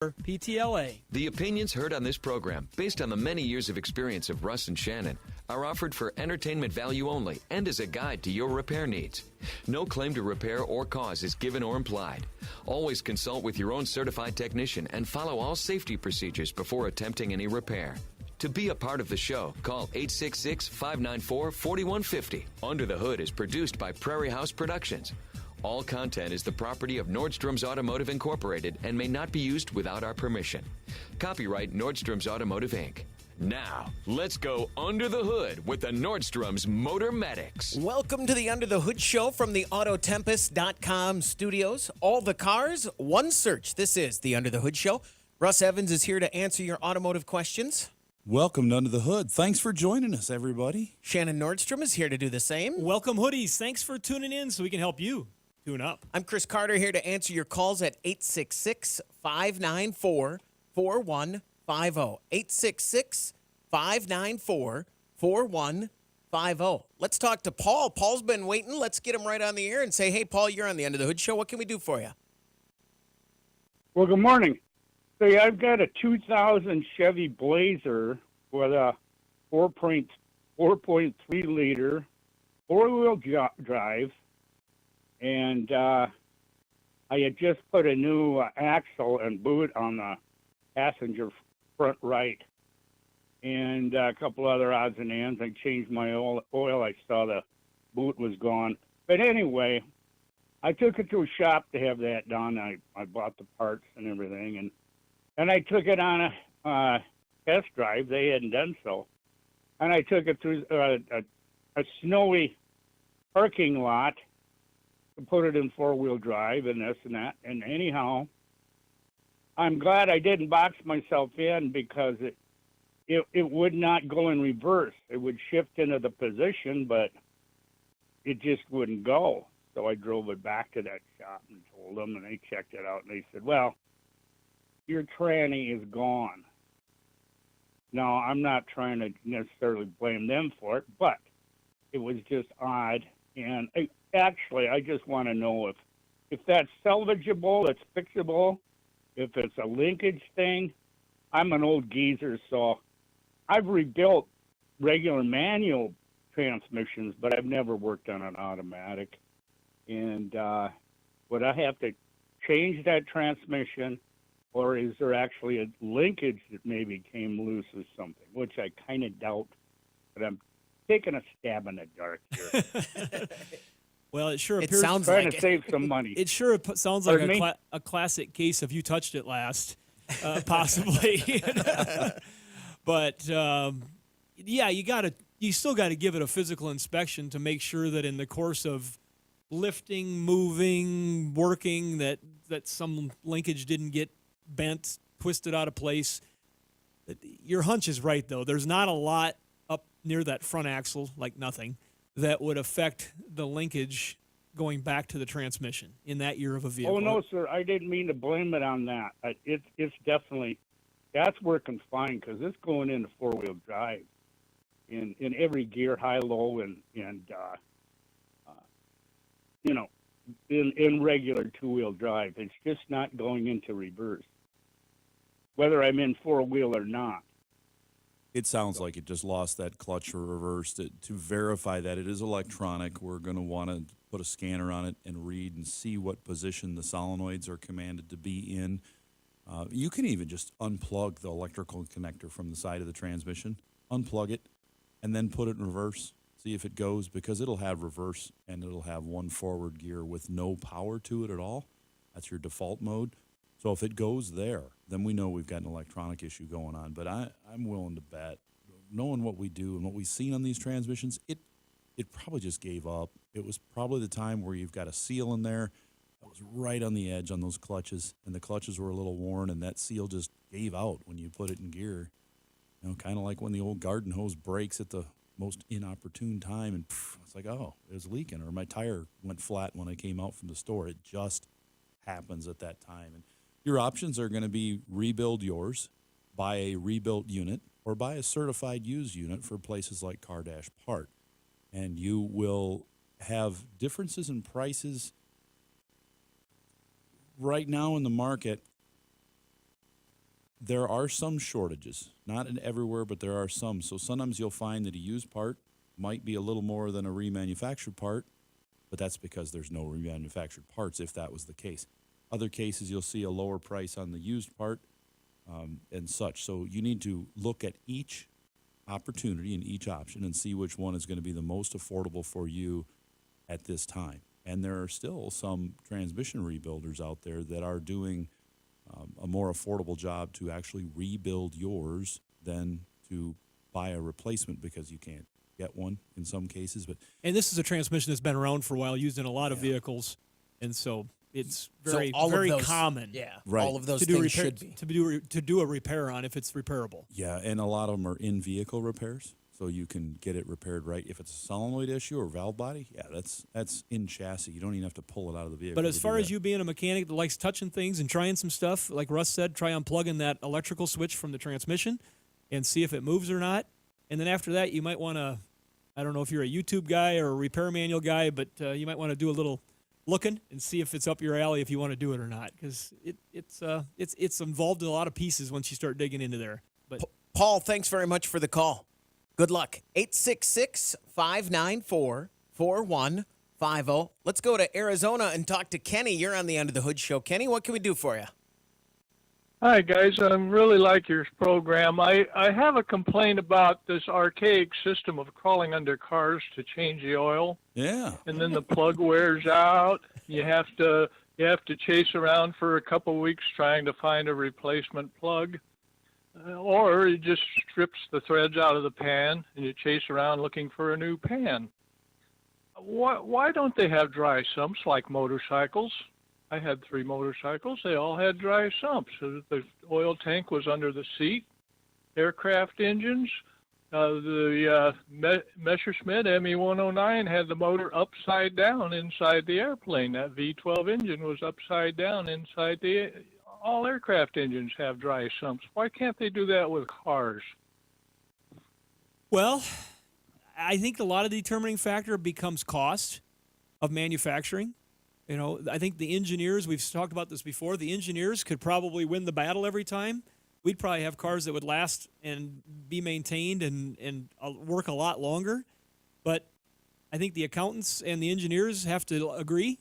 PTLA. The opinions heard on this program, based on the many years of experience of Russ and Shannon, are offered for entertainment value only and as a guide to your repair needs. No claim to repair or cause is given or implied. Always consult with your own certified technician and follow all safety procedures before attempting any repair. To be a part of the show, call 866-594-4150. Under the Hood is produced by Prairie House Productions. All content is the property of Nordstrom's Automotive Incorporated and may not be used without our permission. Copyright Nordstrom's Automotive, Inc. Now, let's go under the hood with the Nordstrom's Motor Medics. Welcome to the Under the Hood show from the Autotempest.com studios. All the cars, one search. This is the Under the Hood show. Russ Evans is here to answer your automotive questions. Welcome to Under the Hood. Thanks for joining us, everybody. Shannon Nordstrom is here to do the same. Welcome, Hoodies. Thanks for tuning in so we can help you tune up. I'm Chris Carter here to answer your calls at 866-594-4150. 866-594-4150. Let's talk to Paul. Paul's been waiting. Let's get him right on the air and say, hey, Paul, you're on the Under the Hood show. What can we do for you? Well, good morning. Say, I've got a 2000 Chevy Blazer with a 4.3 liter four-wheel drive, and I had just put a new axle and boot on the passenger front right, and a couple other odds and ends. I changed my oil. I saw the boot was gone. But anyway, I took it to a shop to have that done. I bought the parts and everything, and I took it on a test drive. They hadn't done so. And I took it through a snowy parking lot to put it in four-wheel drive and this and that. And anyhow, I'm glad I didn't box myself in because it would not go in reverse. It would shift into the position, but it just wouldn't go. So I drove it back to that shop and told them, and they checked it out, and they said, well, your tranny is gone. Now, I'm not trying to necessarily blame them for it, but it was just odd. And I just want to know if that's salvageable, it's fixable, if it's a linkage thing. I'm an old geezer, so I've rebuilt regular manual transmissions, but I've never worked on an automatic. And would I have to change that transmission? Or is there actually a linkage that maybe came loose or something, which I kind of doubt, but I'm taking a stab in the dark here. Well, it sure It appears sounds Trying like to save some money. It sure Pardon sounds like me? a classic case of you touched it last, possibly. But yeah, you still got to give it a physical inspection to make sure that in the course of lifting, moving, working, that some linkage didn't get bent, twisted out of place. Your hunch is right, though. There's not a lot up near that front axle, like nothing, that would affect the linkage going back to the transmission in that year of a vehicle. Oh, no, sir. I didn't mean to blame it on that. It's definitely, that's working fine because it's going into four-wheel drive in every gear, high, low, and in regular two-wheel drive. It's just not going into reverse, whether I'm in four-wheel or not. It sounds like it just lost that clutch or reversed it. To verify that it is electronic, we're going to want to put a scanner on it and read and see what position the solenoids are commanded to be in. You can even just unplug the electrical connector from the side of the transmission, unplug it, and then put it in reverse. See if it goes, because it'll have reverse and it'll have one forward gear with no power to it at all. That's your default mode. So if it goes there, then we know we've got an electronic issue going on. But I'm willing to bet, knowing what we do and what we've seen on these transmissions, it probably just gave up. It was probably the time where you've got a seal in there that was right on the edge on those clutches, and the clutches were a little worn, and that seal just gave out when you put it in gear. Kind of like when the old garden hose breaks at the most inopportune time, and it's like, oh, it was leaking, or my tire went flat when I came out from the store. It just happens at that time. And your options are going to be rebuild yours, buy a rebuilt unit, or buy a certified used unit for places like Car Dash Part. And you will have differences in prices right now in the market. There are some shortages, not in everywhere, but there are some. So sometimes you'll find that a used part might be a little more than a remanufactured part, but that's because there's no remanufactured parts if that was the case. Other cases, you'll see a lower price on the used part and such. So you need to look at each opportunity and each option and see which one is going to be the most affordable for you at this time. And there are still some transmission rebuilders out there that are doing a more affordable job to actually rebuild yours than to buy a replacement because you can't get one in some cases. And this is a transmission that's been around for a while, used in a lot of vehicles, and so it's very very common. Yeah, Right. all of those To do things repair, should be. to do a repair on if it's repairable. Yeah, and a lot of them are in-vehicle repairs, so you can get it repaired right. If it's a solenoid issue or valve body, yeah, that's in chassis. You don't even have to pull it out of the vehicle. But as to do far as that. you being a mechanic that likes touching things and trying some stuff, like Russ said, try unplugging that electrical switch from the transmission and see if it moves or not. And then after that, you might want to, I don't know if you're a YouTube guy or a repair manual guy, but you might want to do a little looking and see if it's up your alley if you want to do it or not, because it's involved in a lot of pieces once you start digging into there. But Paul, thanks very much for the call. Good luck. 866-594-4150. Let's go to Arizona and talk to Kenny. You're on the Under the Hood show. Kenny, what can we do for you? Hi, guys. I really like your program. I have a complaint about this archaic system of crawling under cars to change the oil, Yeah. and then the plug wears out. You have to chase around for a couple weeks trying to find a replacement plug, or it just strips the threads out of the pan, and you chase around looking for a new pan. Why don't they have dry sumps like motorcycles? I had 3 motorcycles. They all had dry sumps. So the oil tank was under the seat. Aircraft engines, the Messerschmitt ME-109 had the motor upside down inside the airplane. That V12 engine was upside down inside the. All aircraft engines have dry sumps. Why can't they do that with cars? well, I think a lot of the determining factor becomes cost of manufacturing. You know, I think the engineers, we've talked about this before, the engineers could probably win the battle every time. We'd probably have cars that would last and be maintained and work a lot longer. But I think the accountants and the engineers have to agree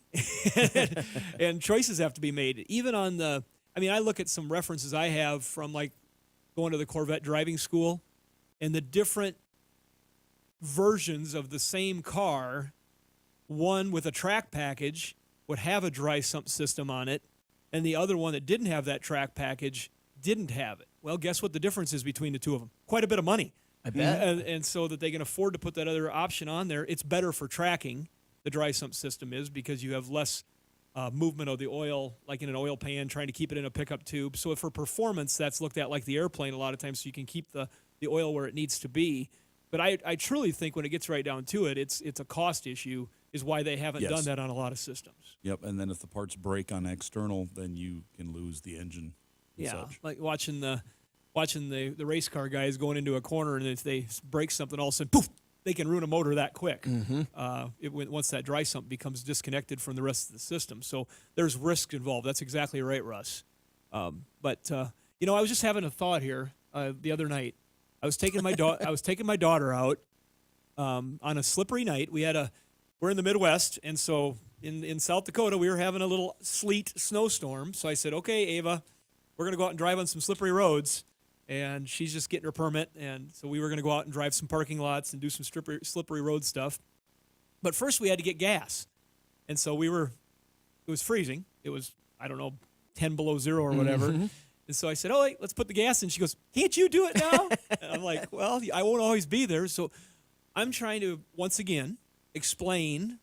and choices have to be made. Even on the, I mean, I look at some references I have from like going to the Corvette driving school and the different versions of the same car, one with a track package would have a dry sump system on it, and the other one that didn't have that track package didn't have it. Well, guess what the difference is between the two of them? Quite a bit of money. I bet. And so that they can afford to put that other option on there. It's better for tracking, the dry sump system is, because you have less movement of the oil, like in an oil pan, trying to keep it in a pickup tube. So for performance, that's looked at like the airplane a lot of times, so you can keep the oil where it needs to be. But I truly think when it gets right down to it, it's a cost issue, is why they haven't Yes. done that on a lot of systems. Yep, and then if the parts break on external, then you can lose the engine and Yeah, such. like watching the race car guys going into a corner, and if they break something, all of a sudden, poof, they can ruin a motor that quick. Once that dry sump becomes disconnected from the rest of the system. So there's risk involved. That's exactly right, Russ. But I was just having a thought here the other night. I was taking my daughter out on a slippery night. We're in the Midwest, and so in South Dakota we were having a little sleet snowstorm. So I said, "Okay, Ava, we're gonna go out and drive on some slippery roads." And she's just getting her permit, and so we were gonna go out and drive some parking lots and do some slippery road stuff. But first we had to get gas, and so it was freezing. It was, I don't know, 10 below zero or whatever. And so I said, "Oh, wait, let's put the gas in." She goes, "Can't you do it now?" And I'm like, "Well, I won't always be there." So I'm trying to, once again, explain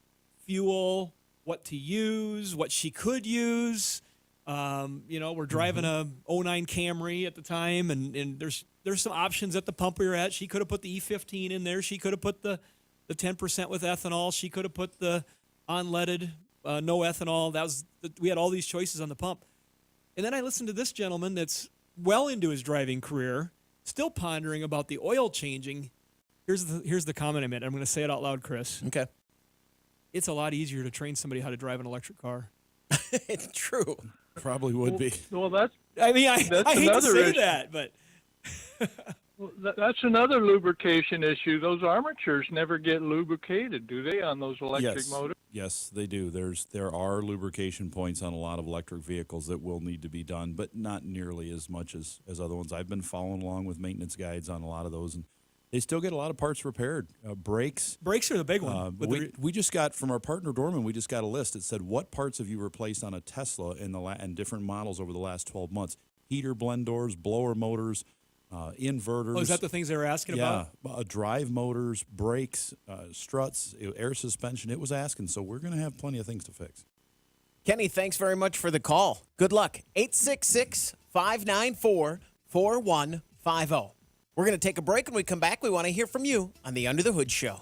fuel, what to use, what she could use. We're driving a 09 Camry at the time, and there's some options at the pump we were at. She could have put the E15 in there. She could have put the 10% with ethanol. She could have put the unleaded, no ethanol. We had all these choices on the pump. And then I listened to this gentleman that's well into his driving career, still pondering about the oil changing. Here's the comment I made. I'm going to say it out loud, Chris. Okay. It's a lot easier to train somebody how to drive an electric car. It's true. Probably would be. Well, that's I mean, I That's hate to another say issue. that, but that's another lubrication issue. Those armatures never get lubricated, do they, on those electric Yes. motors? Yes, they do. There are lubrication points on a lot of electric vehicles that will need to be done, but not nearly as much as other ones. I've been following along with maintenance guides on a lot of those, and they still get a lot of parts repaired. Brakes. brakes are the big one. With the- We just got from our partner Dorman. We just got a list. It said what parts have you replaced on a Tesla in and different models over the last 12 months. Heater, blend doors, blower motors, inverters. oh, is that the things they were asking about? Yeah, drive motors, brakes, struts, air suspension. It was asking, so we're going to have plenty of things to fix. Kenny, thanks very much for the call. Good luck. 866-594-4150. We're going to take a break. When we come back, we want to hear from you on the Under the Hood Show.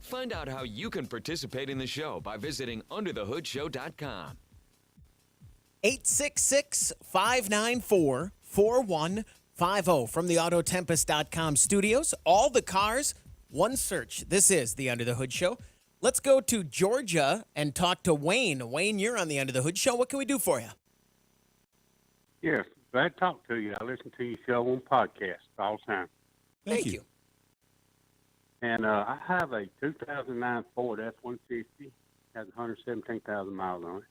Find out how you can participate in the show by visiting underthehoodshow.com. 866-594-4150 from the Autotempest.com studios. All the cars, one search. This is the Under the Hood Show. Let's go to Georgia and talk to Wayne. Wayne, you're on the Under the Hood Show. What can we do for you? Yes, glad to talk to you. I listen to your show on podcast all the time. Thank you. And I have a 2009 Ford F150. Has 117,000 miles on it.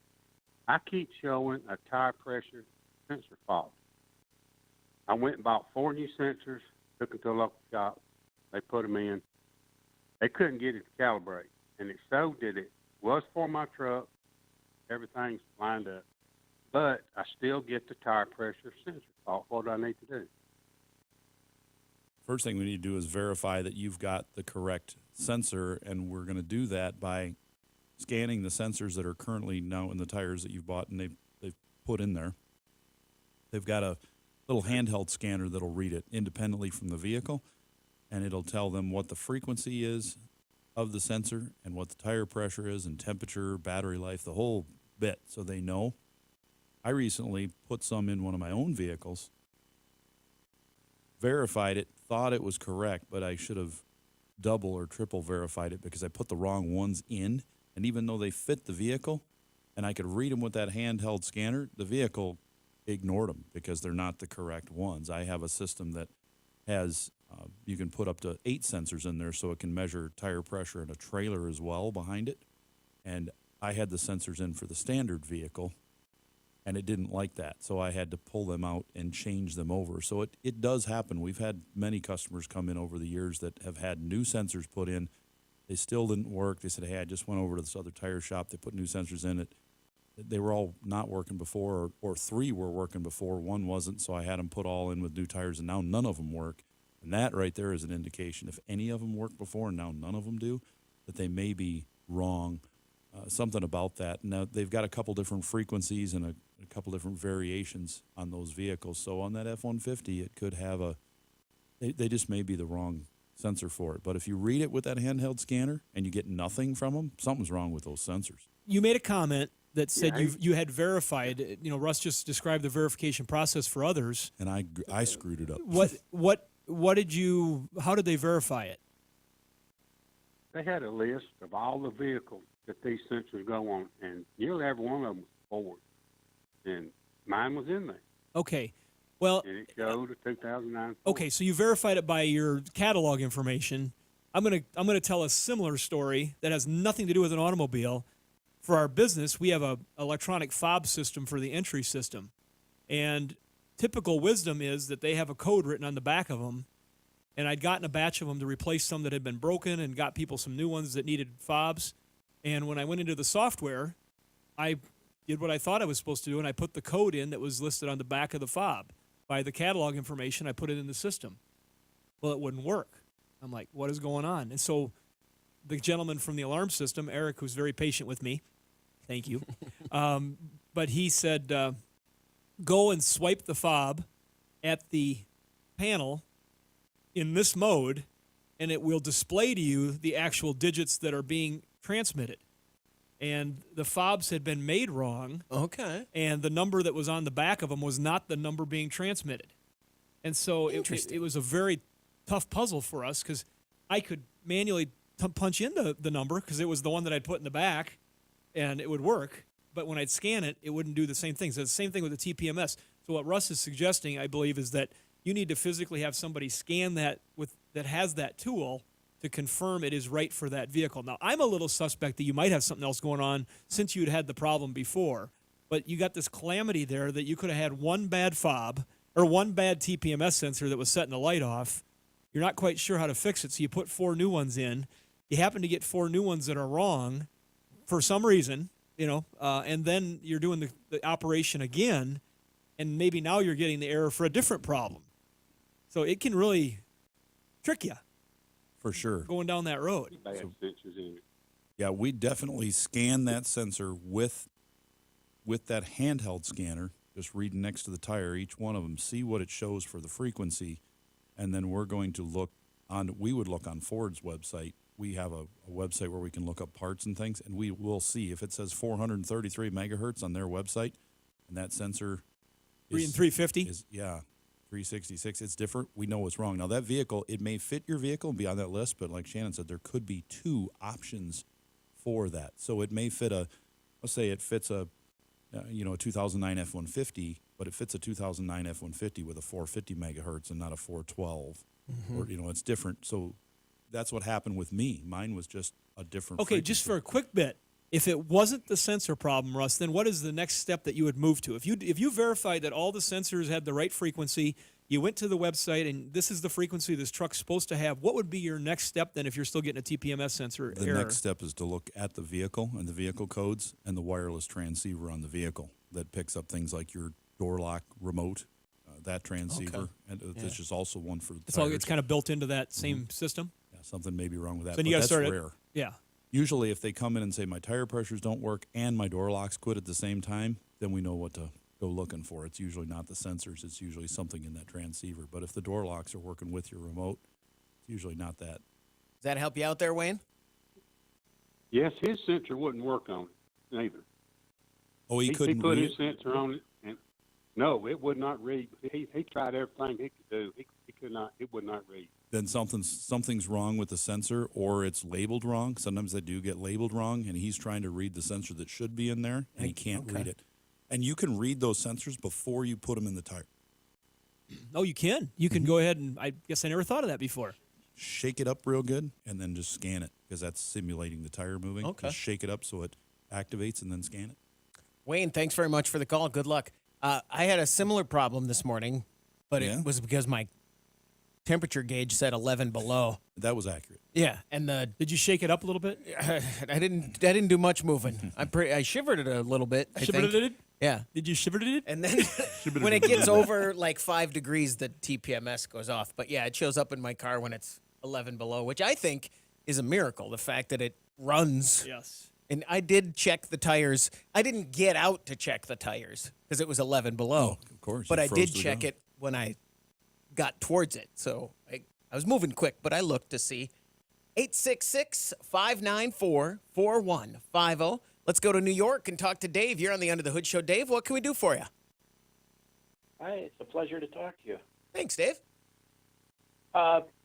I keep showing a tire pressure sensor fault. I went and bought 4 new sensors, took them to a local shop. They put them in. They couldn't get it to calibrate. And it showed that it was for my truck. Everything's lined up. But I still get the tire pressure sensor fault. What do I need to do? First thing we need to do is verify that you've got the correct sensor, and we're going to do that by scanning the sensors that are currently now in the tires that you've bought and they've put in there. They've got a little handheld scanner that'll read it independently from the vehicle, and it'll tell them what the frequency is of the sensor and what the tire pressure is and temperature, battery life, the whole bit, so they know. I recently put some in one of my own vehicles, verified it, thought it was correct, but I should have double or triple verified it because I put the wrong ones in. And even though they fit the vehicle and I could read them with that handheld scanner, the vehicle ignored them because they're not the correct ones. I have a system that has, you can put up to 8 sensors in there so it can measure tire pressure in a trailer as well behind it. And I had the sensors in for the standard vehicle, and it didn't like that. So I had to pull them out and change them over. So it does happen. We've had many customers come in over the years that have had new sensors put in. They still didn't work. They said, hey, I just went over to this other tire shop. They put new sensors in it. They were all not working before, or 3 were working before. 1 wasn't, so I had them put all in with new tires, and now none of them work. And that right there is an indication. If any of them worked before and now none of them do, that they may be wrong. Something about that. Now, they've got a couple different frequencies and a couple different variations on those vehicles. So on that F-150, it could have they just may be the wrong sensor for it. But if you read it with that handheld scanner and you get nothing from them, something's wrong with those sensors. You made a comment that said you had verified. You know, Russ just described the verification process for others. And I screwed it up. What did you? How did they verify it? They had a list of all the vehicles that these sensors go on, and nearly every one of them was Ford. And mine was in there. Okay. Well, And it showed a 2009 Ford. okay, so you verified it by your catalog information. I'm gonna tell a similar story that has nothing to do with an automobile. For our business, we have a electronic fob system for the entry system, and typical wisdom is that they have a code written on the back of them. And I'd gotten a batch of them to replace some that had been broken, and got people some new ones that needed fobs. And when I went into the software, I did what I thought I was supposed to do, and I put the code in that was listed on the back of the fob. By the catalog information, I put it in the system. Well, it wouldn't work. I'm like, what is going on? And so the gentleman from the alarm system, Eric, who's very patient with me, thank you, but he said, go and swipe the fob at the panel in this mode, and it will display to you the actual digits that are being transmitted. And the fobs had been made wrong. Okay. And the number that was on the back of them was not the number being transmitted. And so it was a very tough puzzle for us because I could manually punch in the number because it was the one that I'd put in the back, and it would work. But when I'd scan it, it wouldn't do the same thing. So it's the same thing with the TPMS. So what Russ is suggesting, I believe, is that you need to physically have somebody scan that that has that tool to confirm it is right for that vehicle. Now, I'm a little suspect that you might have something else going on since you'd had the problem before, but you got this calamity there that you could have had one bad fob or one bad TPMS sensor that was setting the light off. You're not quite sure how to fix it, so you put 4 new ones in. You happen to get 4 new ones that are wrong for some reason, and then you're doing the operation again, and maybe now you're getting the error for a different problem. So it can really trick you. For sure. Going down that road. Bad sensors in it. Yeah, we definitely scan that sensor with that handheld scanner, just reading next to the tire, each one of them, see what it shows for the frequency, and then we're going to we would look on Ford's website. We have a website where we can look up parts and things, and we will see if it says 433 megahertz on their website, and that sensor 350? is 366, it's different. We know what's wrong. Now, that vehicle, it may fit your vehicle and be on that list, but like Shannon said, there could be 2 options for that. So it may fit let's say it fits a 2009 F-150, but it fits a 2009 F-150 with a 450 megahertz and not a 412. Mm-hmm. Or, it's different. So that's what happened with me. Mine was just a different Okay, frequency. just for a quick bit, if it wasn't the sensor problem, Russ, then what is the next step that you would move to? If you verified that all the sensors had the right frequency, you went to the website and this is the frequency this truck's supposed to have, what would be your next step then if you're still getting a TPMS sensor error? The next step is to look at the vehicle and the vehicle codes and the wireless transceiver on the vehicle that picks up things like your door lock remote, that transceiver. Okay. And this is also one for the It's kind of built into that same system? Yeah, something may be wrong with that, Then but you gotta that's start rare. Yeah. Usually if they come in and say my tire pressures don't work and my door locks quit at the same time, then we know what to go looking for. It's usually not the sensors. It's usually something in that transceiver. But if the door locks are working with your remote, it's usually not that. Does that help you out there, Wayne? Yes, his sensor wouldn't work on it either. Oh, he He couldn't put read his it? sensor on it. No, it would not read. He tried everything he could do. He could not. It would not read. Then something's wrong with the sensor, or it's labeled wrong. Sometimes they do get labeled wrong, and he's trying to read the sensor that should be in there, and he can't read it. And you can read those sensors before you put them in the tire. Oh, you can. You can go ahead and I guess I never thought of that before. Shake it up real good, and then just scan it, because that's simulating the tire moving. Okay. Just shake it up so it activates, and then scan it. Wayne, thanks very much for the call. Good luck. I had a similar problem this morning, but Yeah? it was because my temperature gauge said 11 below. That was accurate. Yeah, and Did you shake it up a little bit? I didn't do much moving. I shivered it a little bit. I Shivered think. it? Yeah. Did you shiver it? And then when it gets over like 5 degrees, the TPMS goes off. But yeah, it shows up in my car when it's 11 below, which I think is a miracle. The fact that it runs. Yes. And I did check the tires. I didn't get out to check the tires because it was 11 below. Oh, of course. But You I froze did to the check ground. it when I got towards it. So I was moving quick, but I looked to see. 866-594-4150. Let's go to New York and talk to Dave. You're on the Under the Hood Show. Dave, what can we do for you? Hi, it's a pleasure to talk to you. Thanks, Dave.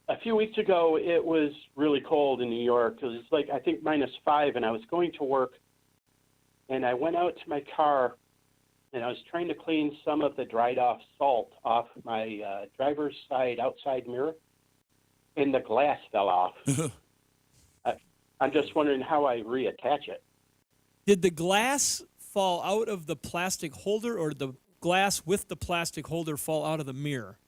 A few weeks ago, it was really cold in New York. It was like, I think, -5, and I was going to work, and I went out to my car, and I was trying to clean some of the dried-off salt off my driver's side outside mirror, and the glass fell off. I'm just wondering how I reattach it. Did the glass fall out of the plastic holder, or did the glass with the plastic holder fall out of the mirror?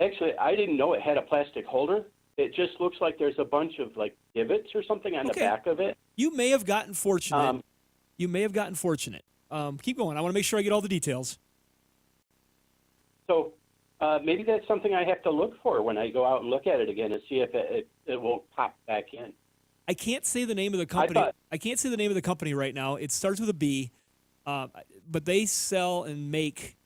Actually, I didn't know it had a plastic holder. It just looks like there's a bunch of like divots or something on the back of it. You may have gotten fortunate. Keep going. I want to make sure I get all the details. So maybe that's something I have to look for when I go out and look at it again and see if it won't pop back in. I can't say the name of the company. I can't say the name of the company right now. It starts with a B, but they sell and make.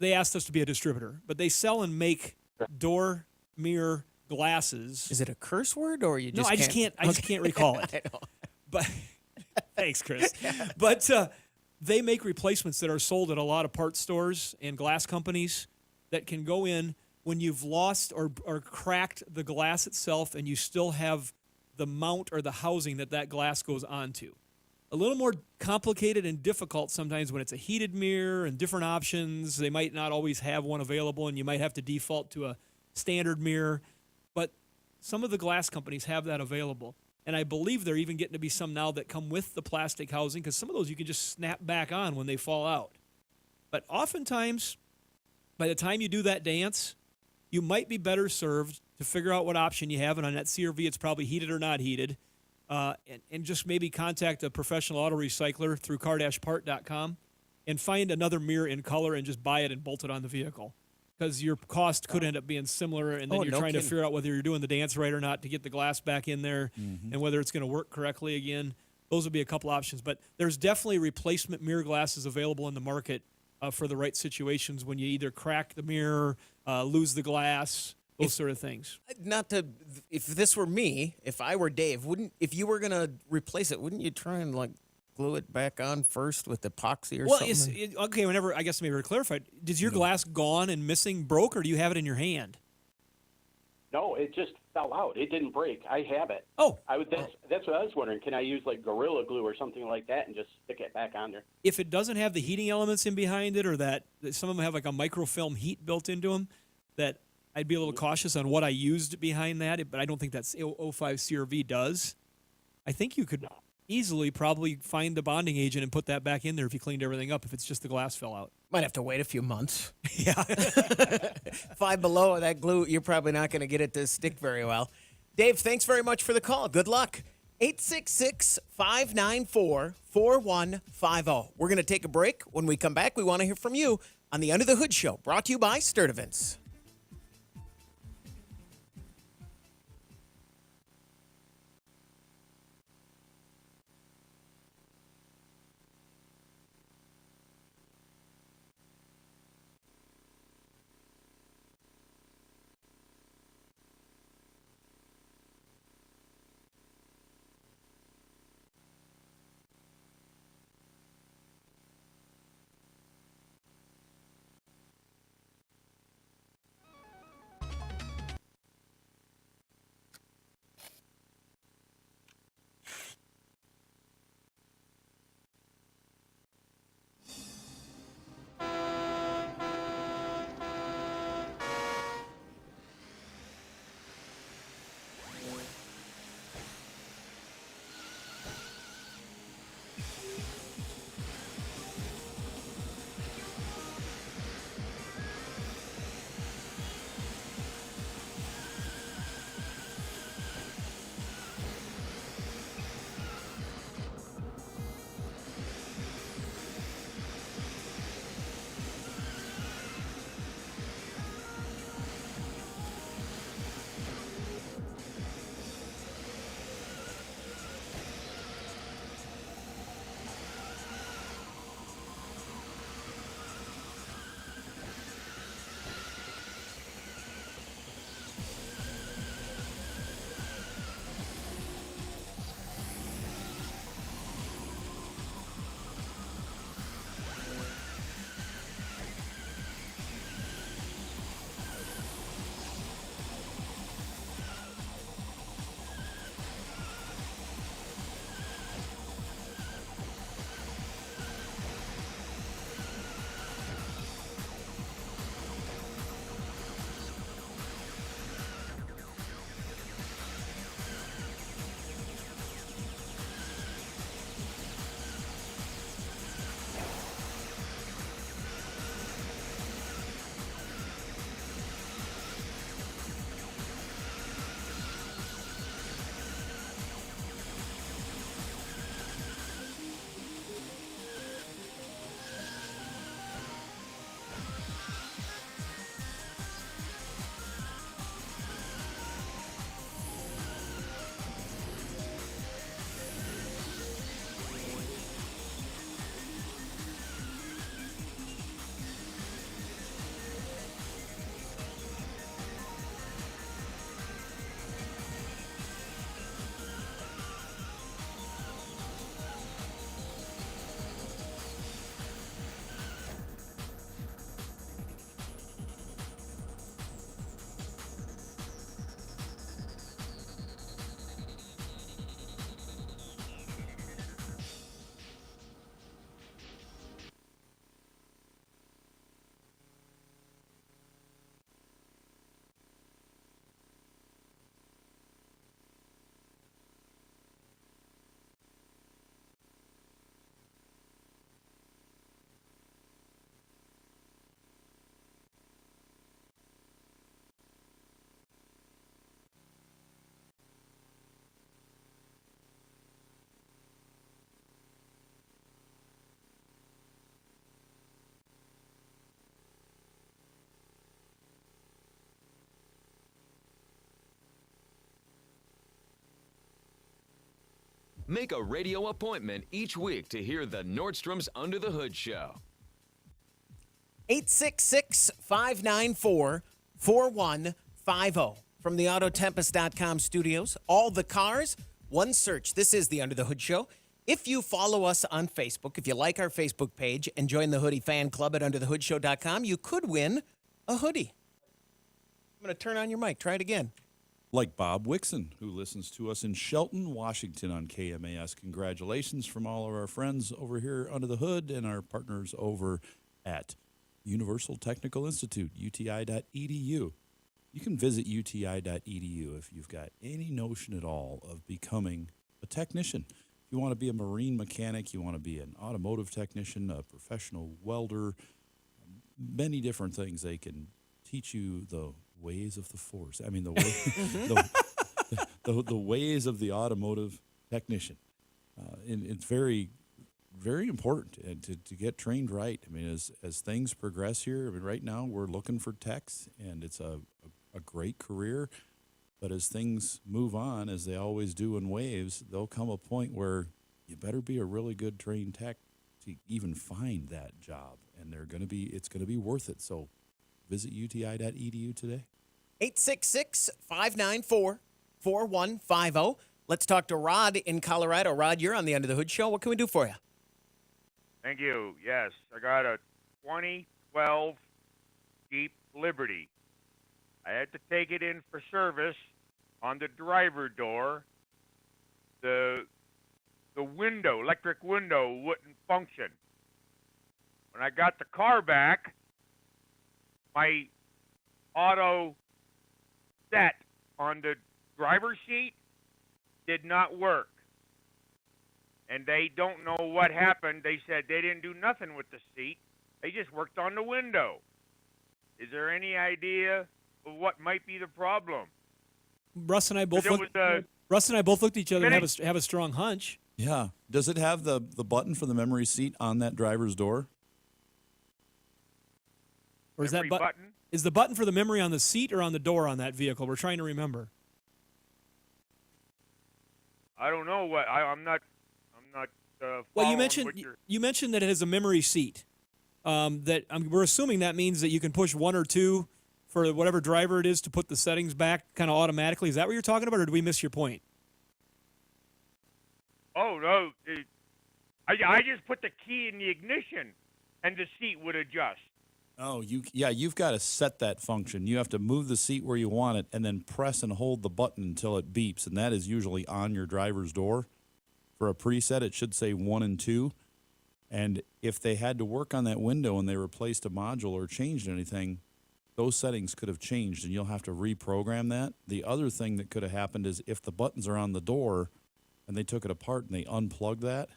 They asked us to be a distributor, but they sell and make door mirror glasses. Is it a curse word, or you just No, I just can't. I just can't recall it. I know. But thanks, Chris. But they make replacements that are sold at a lot of parts stores and glass companies that can go in when you've lost or cracked the glass itself, and you still have the mount or the housing that glass goes onto. A little more complicated and difficult sometimes when it's a heated mirror and different options. They might not always have one available, and you might have to default to a standard mirror. But some of the glass companies have that available. And I believe they're even getting to be some now that come with the plastic housing, because some of those you can just snap back on when they fall out. But oftentimes, by the time you do that dance, you might be better served to figure out what option you have. And on that CRV, it's probably heated or not heated. And just maybe contact a professional auto recycler through car-part.com and find another mirror in color and just buy it and bolt it on the vehicle. Because your cost could end up being similar, and then you're trying to figure out whether you're doing the dance right or not to get the glass back in there and whether it's going to work correctly again. Those would be a couple options. But there's definitely replacement mirror glasses available in the market for the right situations when you either crack the mirror, lose the glass, those sort of things. If this were me, if I were Dave, if you were going to replace it, wouldn't you try and like glue it back on first with epoxy or something? Okay, I guess maybe to clarify, is your glass gone and missing, broke, or do you have it in your hand? No, it just fell out. It didn't break. I have it. Oh. That's what I was wondering. Can I use like Gorilla Glue or something like that and just stick it back on there? If it doesn't have the heating elements in behind it, or that some of them have like a microfilm heat built into them, that I'd be a little cautious on what I used behind that, but I don't think that's 05 CRV does. I think you could easily probably find the bonding agent and put that back in there if you cleaned everything up, if it's just the glass fell out. Might have to wait a few months. Yeah. 5 below, that glue, you're probably not going to get it to stick very well. Dave, thanks very much for the call. Good luck. 866-594-4150. We're going to take a break. When we come back, we want to hear from you on the Under the Hood Show, brought to you by Sturtevant's. Make a radio appointment each week to hear the Nordstrom's Under the Hood Show. 866-594-4150 from the Autotempest.com studios. All the cars, one search. This is the Under the Hood Show. If you follow us on Facebook, if you like our Facebook page and join the Hoodie fan club at underthehoodshow.com, you could win a hoodie. I'm going to turn on your mic. Try it again. Like Bob Wixon, who listens to us in Shelton, Washington on KMAS. Congratulations from all of our friends over here under the hood and our partners over at Universal Technical Institute, uti.edu. You can visit uti.edu if you've got any notion at all of becoming a technician. If you want to be a marine mechanic, you want to be an automotive technician, a professional welder, many different things. They can teach you the ways of the force. I mean, the ways of the automotive technician. And it's very, very important to get trained right. I mean, as things progress here, I mean, right now we're looking for techs, and it's a great career. But as things move on, as they always do in waves, there'll come a point where you better be a really good trained tech to even find that job, and it's going to be worth it. So visit uti.edu today. 866-594-4150. Let's talk to Rod in Colorado. Rod, you're on the Under the Hood Show. What can we do for you? Thank you. Yes, I got a 2012 Jeep Liberty. I had to take it in for service. On the driver door, the window, electric window, wouldn't function. When I got the car back, my auto set on the driver's seat did not work. And they don't know what happened. They said they didn't do nothing with the seat. They just worked on the window. Is there any idea of what might be the problem? Russ and I both looked at each other and have a strong hunch. Yeah. Does it have the button for the memory seat on that driver's door? Or is Memory that button? Is the button for the memory on the seat or on the door on that vehicle? We're trying to remember. I don't know what I'm not. Well, you following mentioned that it has a memory seat. We're assuming that means that you can push 1 or 2 for whatever driver it is to put the settings back kind of automatically. Is that what you're talking about, or did we miss your point? Oh no! I just put the key in the ignition, and the seat would adjust. Oh, you've got to set that function. You have to move the seat where you want it and then press and hold the button until it beeps, and that is usually on your driver's door. For a preset, it should say 1 and 2. And if they had to work on that window and they replaced a module or changed anything, those settings could have changed, and you'll have to reprogram that. The other thing that could have happened is if the buttons are on the door and they took it apart and they unplugged that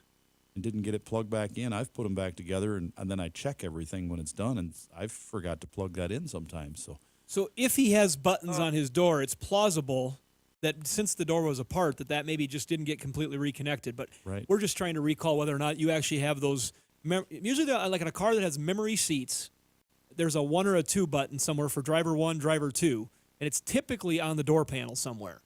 and didn't get it plugged back in, I've put them back together, and then I check everything when it's done, and I forgot to plug that in sometimes. So if he has buttons on his door, it's plausible that since the door was apart, that maybe just didn't get completely reconnected. But Right. We're just trying to recall whether or not you actually have those. Usually, like in a car that has memory seats, there's a 1 or a 2 button somewhere for driver 1, driver 2, and it's typically on the door panel somewhere.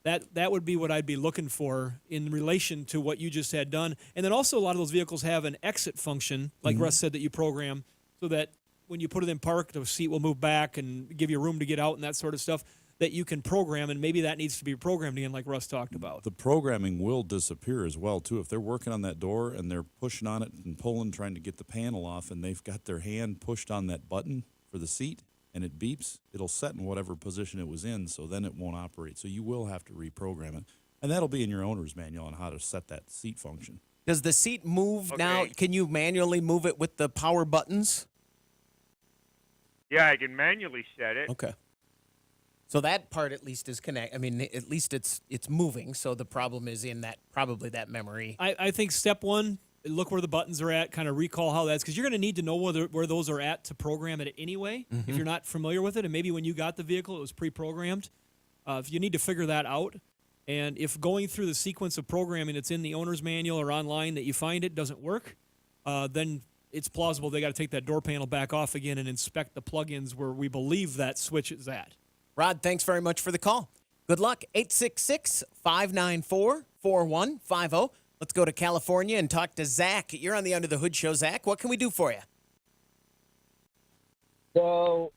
That would be what I'd be looking for in relation to what you just had done. And then also a lot of those vehicles have an exit function, like Russ said, that you program so that when you put it in park, the seat will move back and give you room to get out and that sort of stuff that you can program, and maybe that needs to be programmed again like Russ talked about. The programming will disappear as well, too. If they're working on that door and they're pushing on it and pulling, trying to get the panel off, and they've got their hand pushed on that button for the seat, and it beeps, it'll set in whatever position it was in, so then it won't operate. So you will have to reprogram it. And that'll be in your owner's manual on how to set that seat function. Does the seat move now? Okay. Can you manually move it with the power buttons? Yeah, I can manually set it. Okay. So that part at least is connect. I mean, at least it's moving. So the problem is in probably that memory. I think step 1, look where the buttons are at, kind of recall how that's, because you're going to need to know where those are at to program it anyway, if you're not familiar with it. And maybe when you got the vehicle, it was pre-programmed. If you need to figure that out, and if going through the sequence of programming that's in the owner's manual or online that you find it doesn't work, then it's plausible they got to take that door panel back off again and inspect the plugins where we believe that switch is at. Rod, thanks very much for the call. Good luck. 866-594-4150. Let's go to California and talk to Zach. You're on the Under the Hood show, Zach. What can we do for you? So,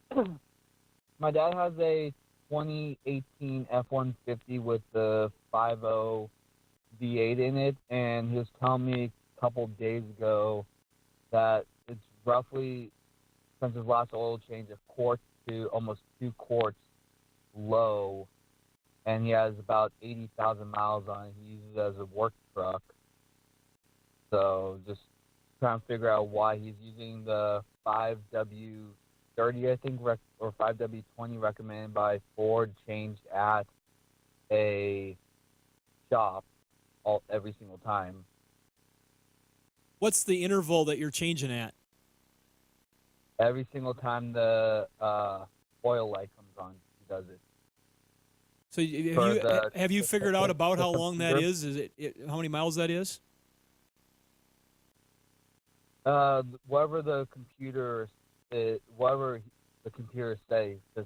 my dad has a 2018 F150 with the 5.0 V8 in it, and he was telling me a couple days ago that it's roughly, since his last oil change, a quart to almost 2 quarts low, and he has about 80,000 miles on it. He uses it as a work truck. So just trying to figure out why he's using the 5W30, I think, or 5W20 recommended by Ford, changed at a shop every single time. What's the interval that you're changing at? Every single time the oil light comes on, he does it. So have you figured out about how long that is? Is it how many miles that is? Whatever the computer says, because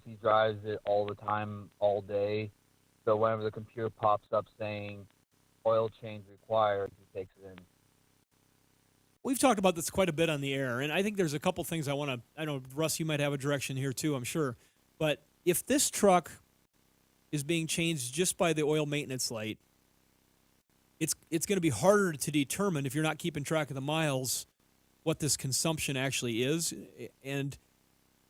he drives it all the time, all day. So whenever the computer pops up saying oil change required, he takes it in. We've talked about this quite a bit on the air, and I think there's a couple things I know, Russ, you might have a direction here too, I'm sure. But if this truck is being changed just by the oil maintenance light, it's going to be harder to determine, if you're not keeping track of the miles, what this consumption actually is. And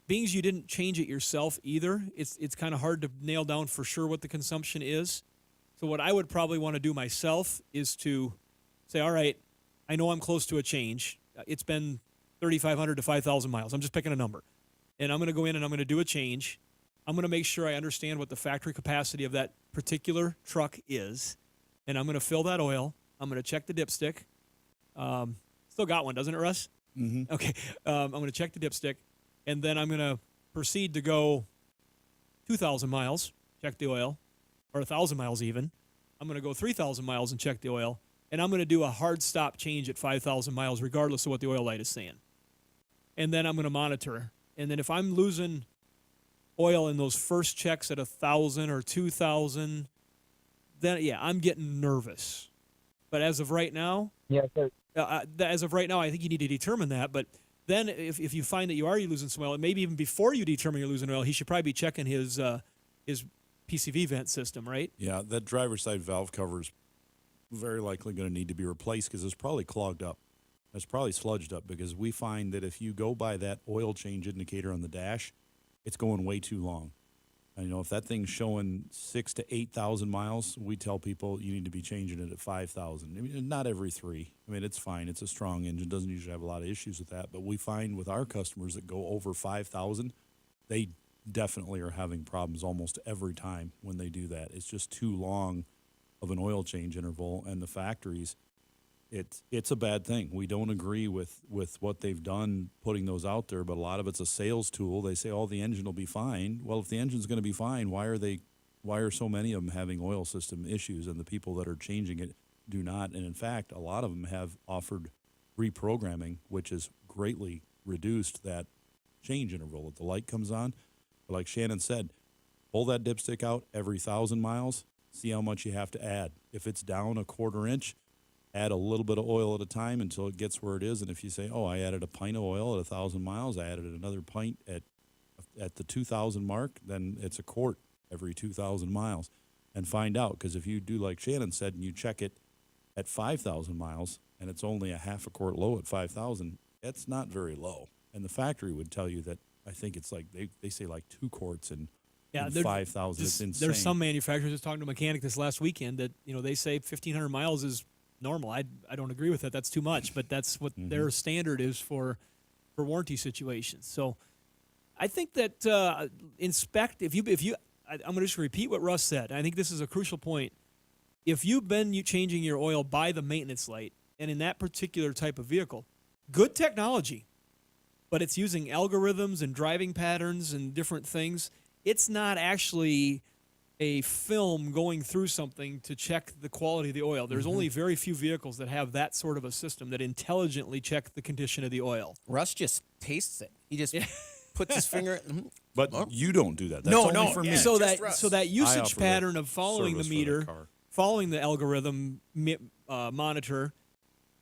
being as you didn't change it yourself either, it's kind of hard to nail down for sure what the consumption is. So what I would probably want to do myself is to say, all right, I know I'm close to a change. It's been 3,500 to 5,000 miles. I'm just picking a number. And I'm going to go in and I'm going to do a change. I'm going to make sure I understand what the factory capacity of that particular truck is. And I'm going to fill that oil. I'm going to check the dipstick. Still got one, doesn't it, Russ? Mm-hmm. Okay. I'm going to check the dipstick. And then I'm going to proceed to go 2,000 miles, check the oil, or 1,000 miles even. I'm going to go 3,000 miles and check the oil. And I'm going to do a hard stop change at 5,000 miles, regardless of what the oil light is saying. And then I'm going to monitor. And then if I'm losing oil in those first checks at 1,000 or 2,000, then, yeah, I'm getting nervous. But as of right now, Yeah, so I think you need to determine that. But then if you find that you are losing some oil, and maybe even before you determine you're losing oil, he should probably be checking his PCV vent system, right? Yeah, that driver's side valve cover is very likely going to need to be replaced because it's probably clogged up. It's probably sludged up because we find that if you go by that oil change indicator on the dash, it's going way too long. And, if that thing's showing 6,000 to 8,000 miles, we tell people you need to be changing it at 5,000. I mean, not every 3. I mean, it's fine. It's a strong engine. Doesn't usually have a lot of issues with that. But we find with our customers that go over 5,000, they definitely are having problems almost every time when they do that. It's just too long of an oil change interval, and the factories, it's a bad thing. We don't agree with what they've done putting those out there, but a lot of it's a sales tool. They say, the engine will be fine. Well, if the engine's going to be fine, why are so many of them having oil system issues, and the people that are changing it do not? And in fact, a lot of them have offered reprogramming, which has greatly reduced that change interval. If the light comes on, but like Shannon said, pull that dipstick out every 1,000 miles, see how much you have to add. If it's down a quarter inch, add a little bit of oil at a time until it gets where it is. And if you say, I added a pint of oil at 1,000 miles, I added another pint at the 2,000 mark, then it's a quart every 2,000 miles. And find out, because if you do like Shannon said and you check it at 5,000 miles and it's only a half a quart low at 5,000, that's not very low. And the factory would tell you that, I think it's like, they say like 2 quarts and 5,000. It's insane. There's some manufacturers. I was talking to a mechanic this last weekend that they say 1,500 miles is normal. I don't agree with that. That's too much, but that's what their standard is for warranty situations. So I think that inspect. I'm going to just repeat what Russ said. I think this is a crucial point. If you've been changing your oil by the maintenance light, and in that particular type of vehicle, good technology, but it's using algorithms and driving patterns and different things. It's not actually a film going through something to check the quality of the oil. There's only very few vehicles that have that sort of a system that intelligently check the condition of the oil. Russ just tastes it. He just puts his finger. But you don't do that. That's No, only no, for yeah. me. So just that Russ. so that I usage offer pattern of following the service for that meter, car. following the algorithm monitor,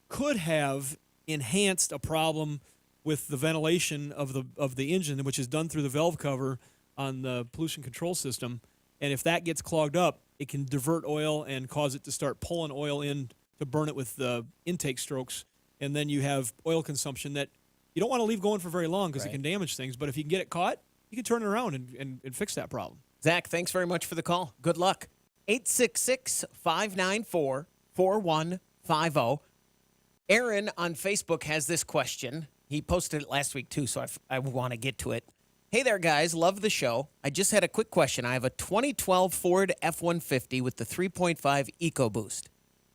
could have enhanced a problem with the ventilation of the engine, which is done through the valve cover on the pollution control system. And if that gets clogged up, it can divert oil and cause it to start pulling oil in to burn it with the intake strokes. And then you have oil consumption that you don't want to leave going for very long because it Right. can damage things. But if you can get it caught, you can turn it around and fix that problem. Zach, thanks very much for the call. Good luck. 866-594-4150. Aaron on Facebook has this question. He posted it last week, too, so I want to get to it. Hey there, guys. Love the show. I just had a quick question. I have a 2012 Ford F150 with the 3.5 EcoBoost.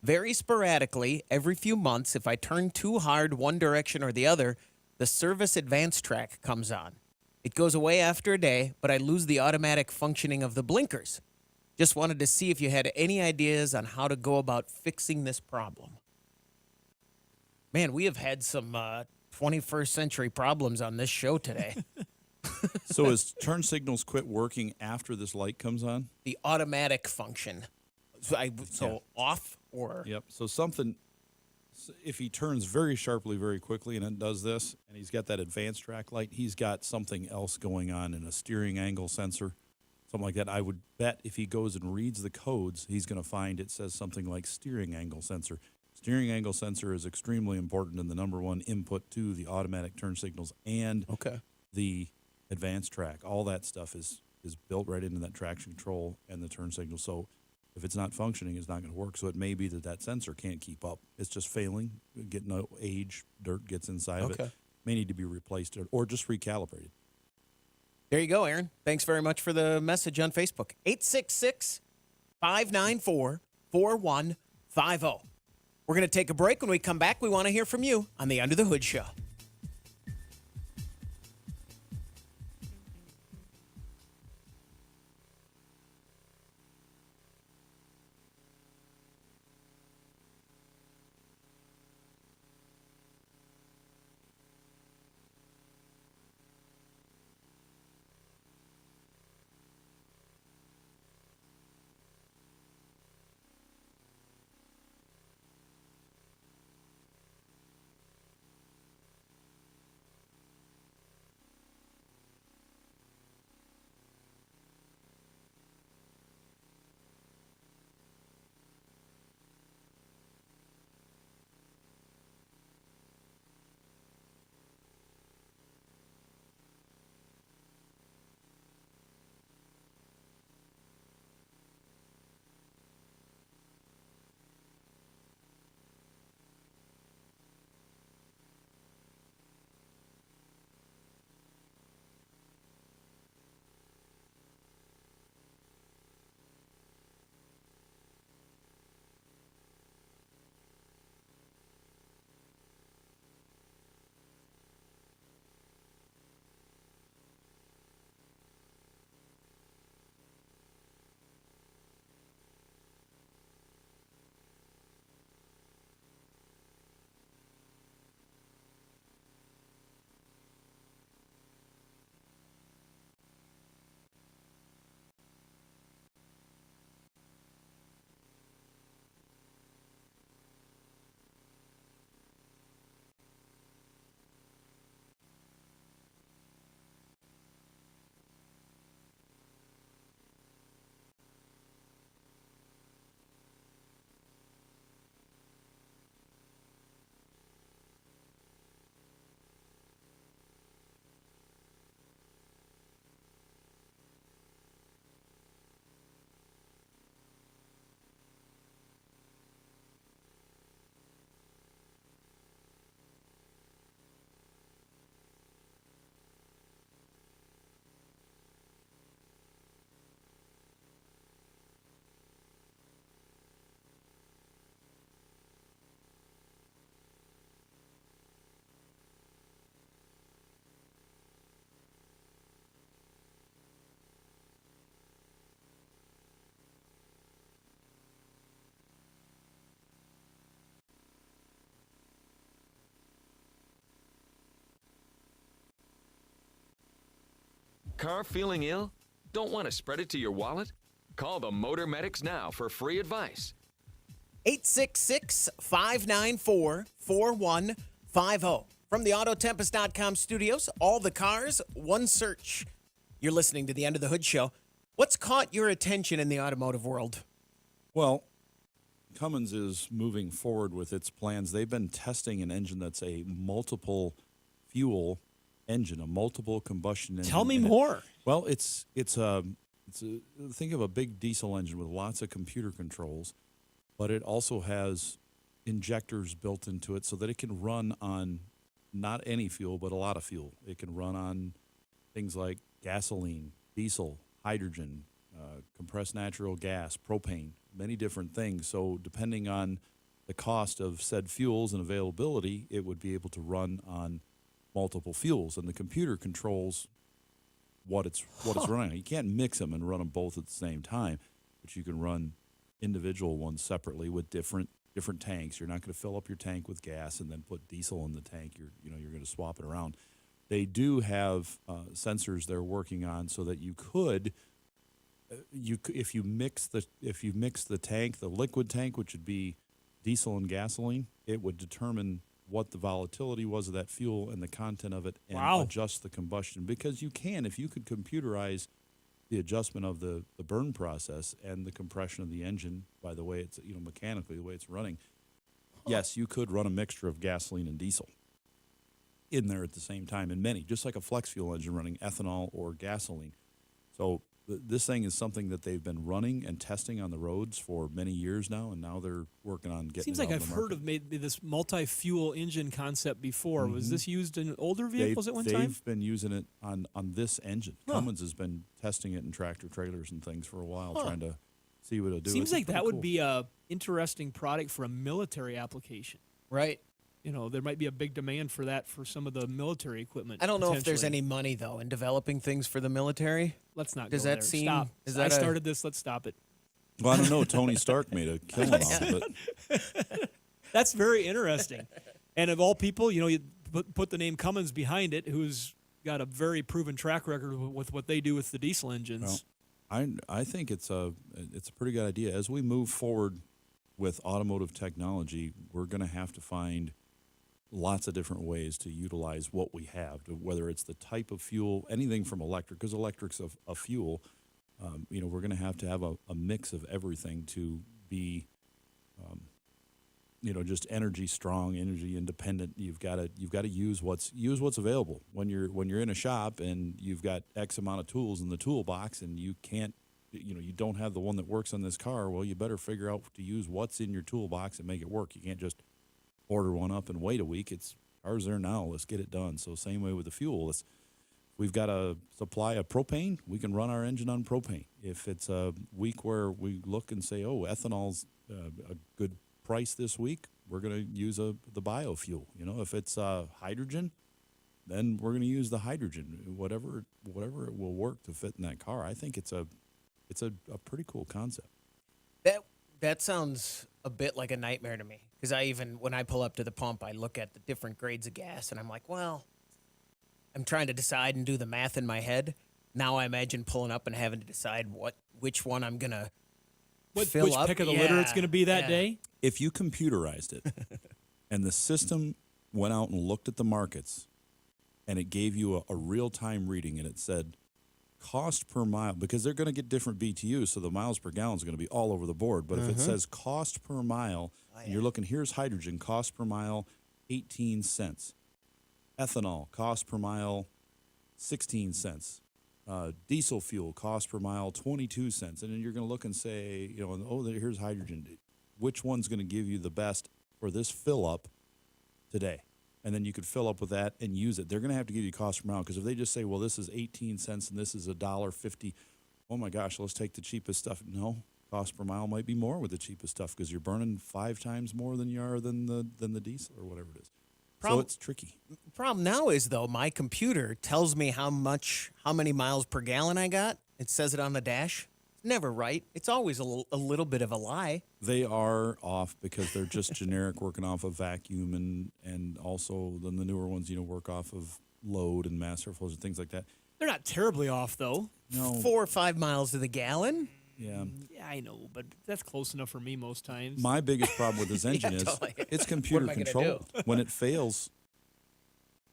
Very sporadically, every few months, if I turn too hard one direction or the other, the service Advance Trac comes on. It goes away after a day, but I lose the automatic functioning of the blinkers. Just wanted to see if you had any ideas on how to go about fixing this problem. Man, we have had some 21st century problems on this show today. So his turn signals quit working after this light comes on? The automatic function. So off or? Yep. So if he turns very sharply very quickly and it does this, and he's got that Advanced Trac light, he's got something else going on in a steering angle sensor, something like that. I would bet if he goes and reads the codes, he's going to find it says something like steering angle sensor. Steering angle sensor is extremely important and the number one input to the automatic turn signals and the Advanced Trac. All that stuff is built right into that traction control and the turn signal. So if it's not functioning, it's not going to work. So it may be that sensor can't keep up. It's just failing. Getting age, dirt gets inside of it. May need to be replaced or just recalibrated. There you go, Aaron. Thanks very much for the message on Facebook. 866-594-4150. We're going to take a break. When we come back, we want to hear from you on the Under the Hood Show. car feeling ill? Don't want to spread it to your wallet? Call the Motor Medics now for free advice. 866-594-4150. From the Autotempest.com studios, all the cars, one search. You're listening to the Under the Hood Show. What's caught your attention in the automotive world? Well, Cummins is moving forward with its plans. They've been testing an engine that's a multiple fuel engine, a multiple combustion engine. Tell me more. Well, think of a big diesel engine with lots of computer controls, but it also has injectors built into it so that it can run on not any fuel, but a lot of fuel. It can run on things like gasoline, diesel, hydrogen, compressed natural gas, propane, many different things. So depending on the cost of said fuels and availability, it would be able to run on multiple fuels. And the computer controls what it's running on. You can't mix them and run them both at the same time, but you can run individual ones separately with different tanks. You're not going to fill up your tank with gas and then put diesel in the tank. You're going to swap it around. They do have sensors they're working on so that you could, if you mix the tank, the liquid tank, which would be diesel and gasoline, it would determine what the volatility was of that fuel and the content of it, and adjust the combustion. Because if you could computerize the adjustment of the burn process and the compression of the engine by the way it's mechanically the way it's running, yes, you could run a mixture of gasoline and diesel in there at the same time, and many, just like a flex fuel engine running ethanol or gasoline. So this thing is something that they've been running and testing on the roads for many years now, and now they're working on getting Seems it like out I've in the heard market. of maybe this multi-fuel engine concept before. Was this used in older vehicles at one time? They've been using it on this engine. Cummins has been testing it in tractor trailers and things for a while, trying to see what it'll do. Seems It's like pretty that would cool. be a interesting product for a military application. Right. There might be a big demand for that for some of the military equipment. I don't know if there's potentially. any money, though, in developing things for the military. Let's not Does go that there. seem- Stop. is I that a- started this. Let's stop it. Well, I don't know. Tony Stark made a killing off of it. That's very interesting. And of all people, you put the name Cummins behind it, who's got a very proven track record with what they do with the diesel engines. Well, I think it's a pretty good idea. As we move forward with automotive technology, we're going to have to find lots of different ways to utilize what we have, whether it's the type of fuel, anything from electric, because electric's a fuel. We're going to have a mix of everything to be, just energy strong, energy independent. You've got to use what's available when you're in a shop and you've got X amount of tools in the toolbox and you can't, you don't have the one that works on this car. Well, you better figure out to use what's in your toolbox and make it work. You can't just order one up and wait a week. It's cars there now. Let's get it done. So same way with the fuel. We've got a supply of propane. We can run our engine on propane. If it's a week where we look and say, oh, ethanol's a good price this week, we're going to use the biofuel. If it's hydrogen, then we're going to use the hydrogen. Whatever it will work to fit in that car. I think it's a pretty cool concept. That sounds a bit like a nightmare to me, because when I pull up to the pump, I look at the different grades of gas, and I'm like, well, I'm trying to decide and do the math in my head. Now I imagine pulling up and having to decide which one I'm gonna fill Which up. pick of the litter it's going to be that day. If you computerized it and the system went out and looked at the markets and it gave you a real-time reading and it said cost per mile, because they're going to get different BTUs, so the miles per gallon is going to be all over the board. But if it says cost per mile, and you're looking, here's hydrogen, cost per mile, 18 cents. Ethanol, cost per mile, 16 cents. Diesel fuel, cost per mile, 22 cents. And then you're going to look and say, here's hydrogen. Which one's going to give you the best for this fill-up today? And then you could fill up with that and use it. They're going to have to give you cost per mile, because if they just say, well, this is 18 cents and this is $1.50, oh my gosh, let's take the cheapest stuff. No, cost per mile might be more with the cheapest stuff, because you're burning 5 times more than you are than the diesel or whatever it is. So it's tricky. Problem now is, though, my computer tells me how many miles per gallon I got. It says it on the dash. It's never right. It's always a little bit of a lie. They are off because they're just generic, working off of vacuum, and also then the newer ones, work off of load and master flows and things like that. They're not terribly off, though. No. 4 or 5 miles to the gallon. Yeah. Yeah, I know, but that's close enough for me most times. My biggest problem with this engine is totally. it's computer What am I gonna controlled. When it fails,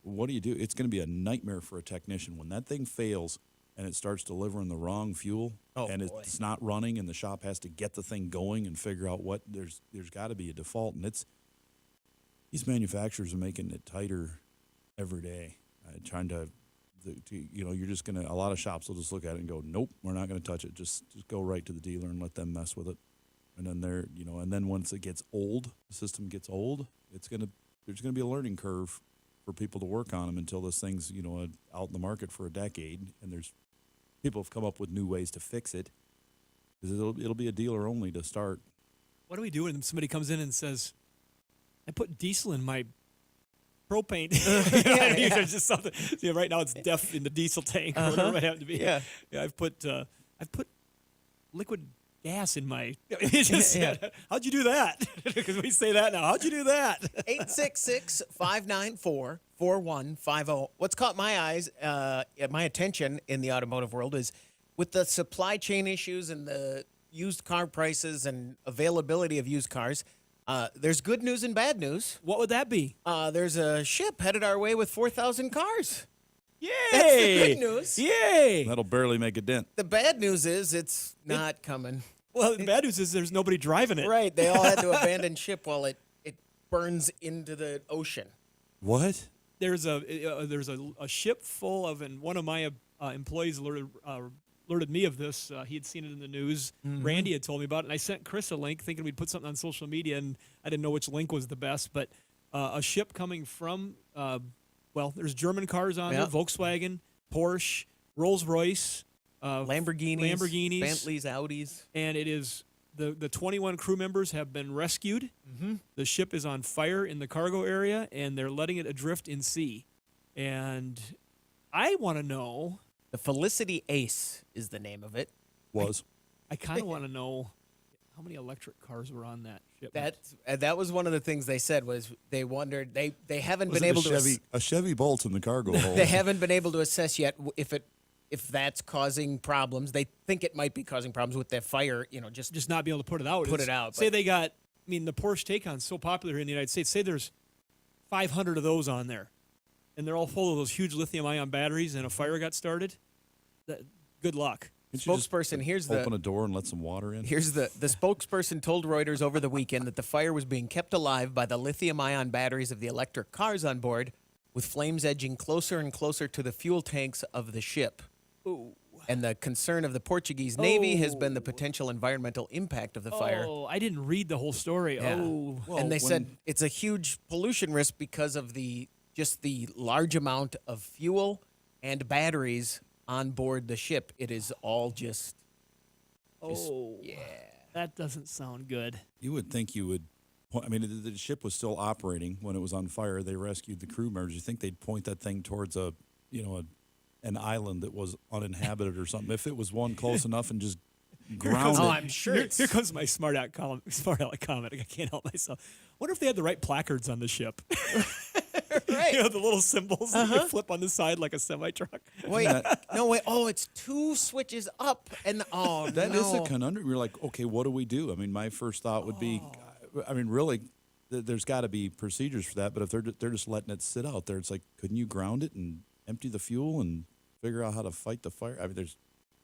what do you do? It's going to be a nightmare for a technician. When that thing fails and it starts delivering the wrong fuel and boy. it's not running and the shop has to get the thing going and figure out what there's got to be a default, and these manufacturers are making it tighter every day, trying to you're just going to, a lot of shops will just look at it and go, nope, we're not going to touch it. Just go right to the dealer and let them mess with it. And then and then once it gets old, the system gets old, there's going to be a learning curve for people to work on them until this thing's, out in the market for a decade. And people have come up with new ways to fix it. Because it'll be a dealer only to start. What do we do when somebody comes in and says, I put diesel in my propane? There's just something. Right now it's DEF in the diesel tank or whatever it happened to be. Yeah. I've put liquid gas in my. How'd you do that? Because we say that now. How'd you do that? 866-594-4150. What's caught my attention in the automotive world is with the supply chain issues and the used car prices and availability of used cars. There's good news and bad news. What would that be? There's a ship headed our way with 4,000 cars. Yay! That's the good news. Yay! That'll barely make a dent. The bad news is it's not coming. Well, the bad news is there's nobody driving it. Right. They all had to abandon ship while it burns into the ocean. What? There's a ship full of, and one of my employees alerted me of this. He had seen it in the news. Mm-hmm. Randy had told me about it, and I sent Chris a link thinking we'd put something on social media, and I didn't know which link was the best, but a ship coming from, there's German cars on there, Volkswagen, Porsche, Rolls-Royce, Lamborghinis, Bentleys, Audis. and it is the 21 crew members have been rescued. Mm-hmm. The ship is on fire in the cargo area, and they're letting it adrift in sea. And I want to know. The Felicity Ace is the name of it. I kind of want to know how many electric cars were on that ship. That was one of the things they said was they wondered they haven't Was been it able a Chevy Bolt in the cargo hold. they haven't been able to assess yet if that's causing problems. They think it might be causing problems with that fire. Just not be able to put it out. Say but- they got. I mean, the Porsche Taycan's so popular here in the United States. Say there's 500 of those on there, and they're all full of those huge lithium-ion batteries, and a fire got started. Good luck. Can't you just Spokesperson, open a door and let some water in. Here's the spokesperson told Reuters over the weekend that the fire was being kept alive by the lithium-ion batteries of the electric cars on board, with flames edging closer and closer to the fuel tanks of the ship. Ooh. And the concern of the Portuguese Navy has been the potential environmental impact of the fire. Oh, I didn't read the whole story. Yeah. Oh. And they said it's a huge pollution risk because of the large amount of fuel and batteries on board the ship. It is all just That doesn't sound good. You would think you would. I mean, the ship was still operating when it was on fire. They rescued the crew members. You think they'd point that thing towards an island that was uninhabited or something? If it was one close enough and just ground it. Oh, I'm sure. Here comes my smart aleck comment. I can't help myself. Wonder if they had the right placards on the ship. Right. The little symbols that you flip on the side like a semi-truck. Wait, no, wait. Oh, it's 2 switches up. And That is a conundrum. You're like, okay, what do we do? I mean, my first thought would be, really, there's got to be procedures for that. But if they're just letting it sit out there, it's like, couldn't you ground it and empty the fuel and figure out how to fight the fire? I mean, there's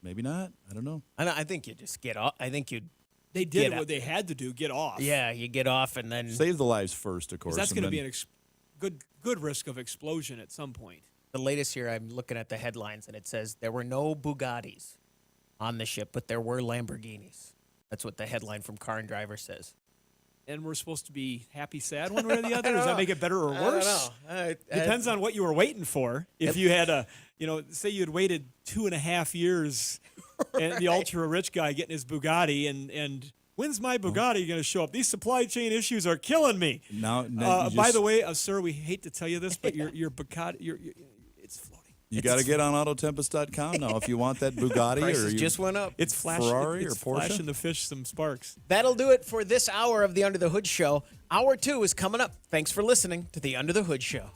maybe not. I don't know. I think you just get off. I think you'd. They did what they had to do, get off. Yeah, you get off and then. Save the lives first, of course. That's going to be an good risk of explosion at some point. The latest here, I'm looking at the headlines, and it says there were no Bugattis on the ship, but there were Lamborghinis. That's what the headline from Car and Driver says. And we're supposed to be happy, sad one way or the other? Does that make it better or worse? I don't know. Depends on what you were waiting for. If you had say you had waited 2.5 years and the ultra rich guy getting his Bugatti and when's my Bugatti going to show up? These supply chain issues are killing me. By the way, sir, we hate to tell you this, but your Bugatti, it's floating. You got to get on Autotempest.com now if you want that Bugatti Prices just went up. It's flashing, Ferrari it's or Porsche. flashing the fish some sparks. That'll do it for this hour of the Under the Hood Show. Hour 2 is coming up. Thanks for listening to the Under the Hood Show.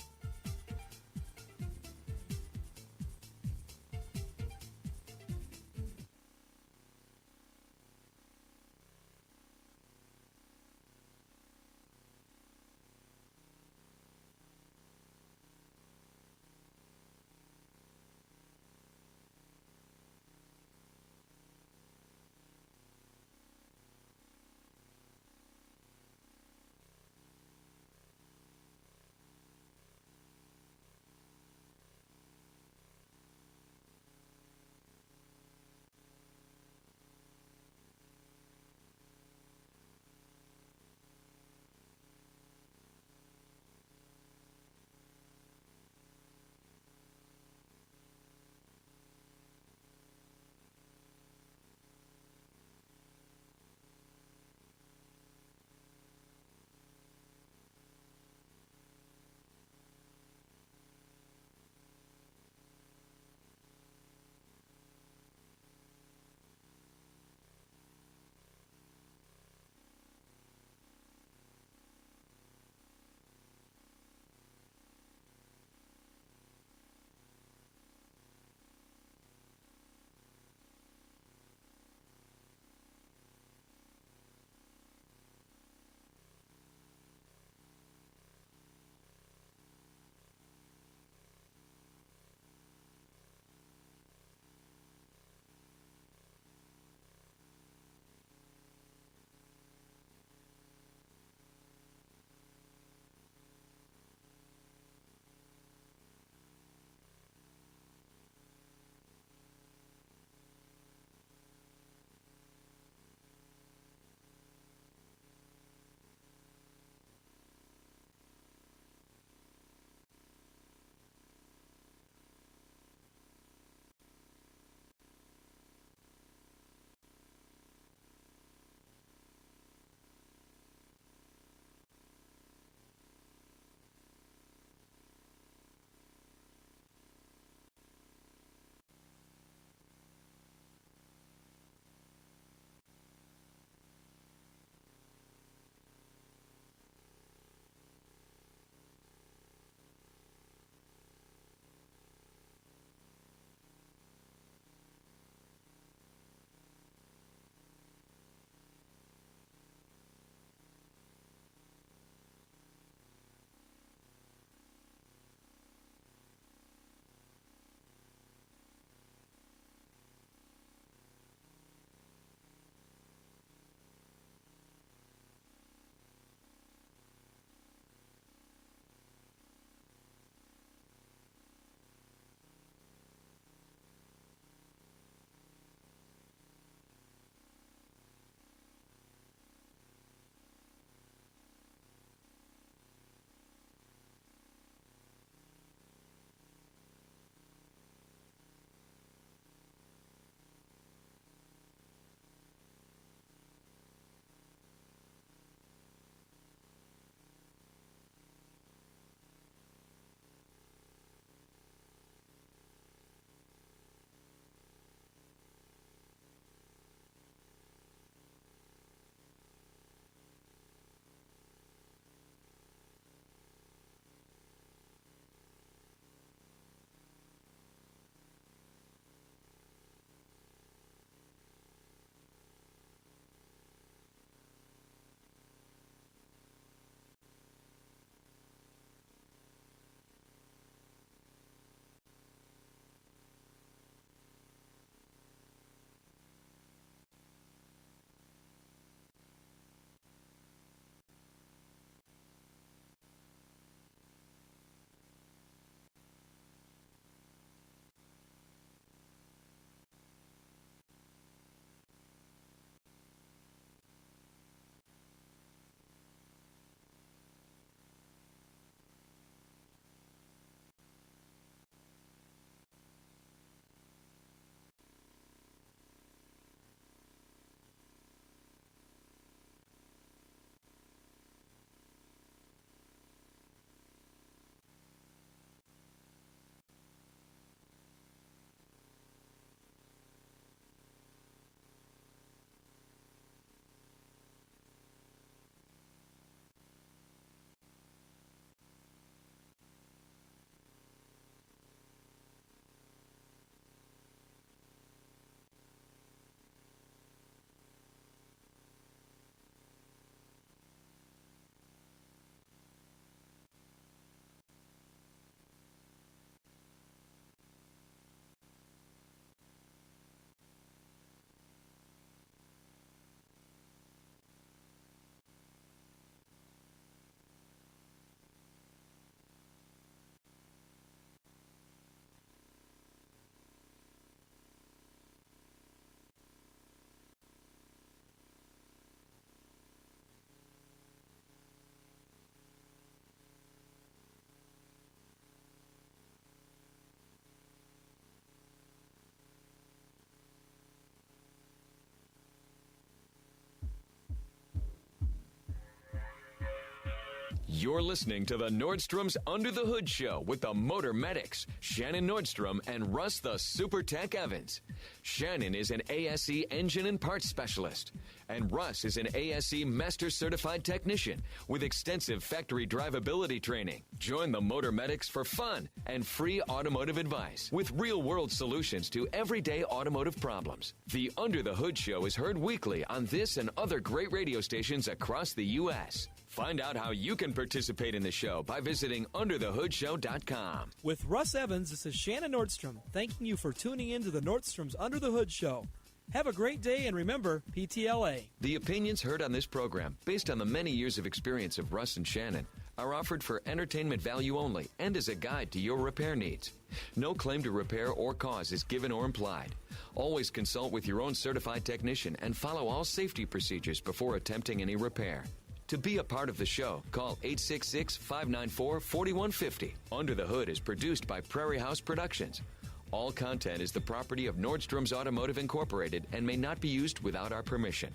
You're listening to the Nordstrom's Under the Hood Show with the Motor Medics, Shannon Nordstrom and Russ the Super Tech Evans. Shannon is an ASE engine and parts specialist, and Russ is an ASE Master Certified Technician with extensive factory drivability training. Join the Motor Medics for fun and free automotive advice with real-world solutions to everyday automotive problems. The Under the Hood Show is heard weekly on this and other great radio stations across the U.S. Find out how you can participate in the show by visiting underthehoodshow.com. With Russ Evans, this is Shannon Nordstrom, thanking you for tuning in to the Nordstrom's Under the Hood Show. Have a great day, and remember, PTLA. The opinions heard on this program, based on the many years of experience of Russ and Shannon, are offered for entertainment value only and as a guide to your repair needs. No claim to repair or cause is given or implied. Always consult with your own certified technician and follow all safety procedures before attempting any repair. To be a part of the show, call 866-594-4150. Under the Hood is produced by Prairie House Productions. All content is the property of Nordstrom's Automotive Incorporated and may not be used without our permission.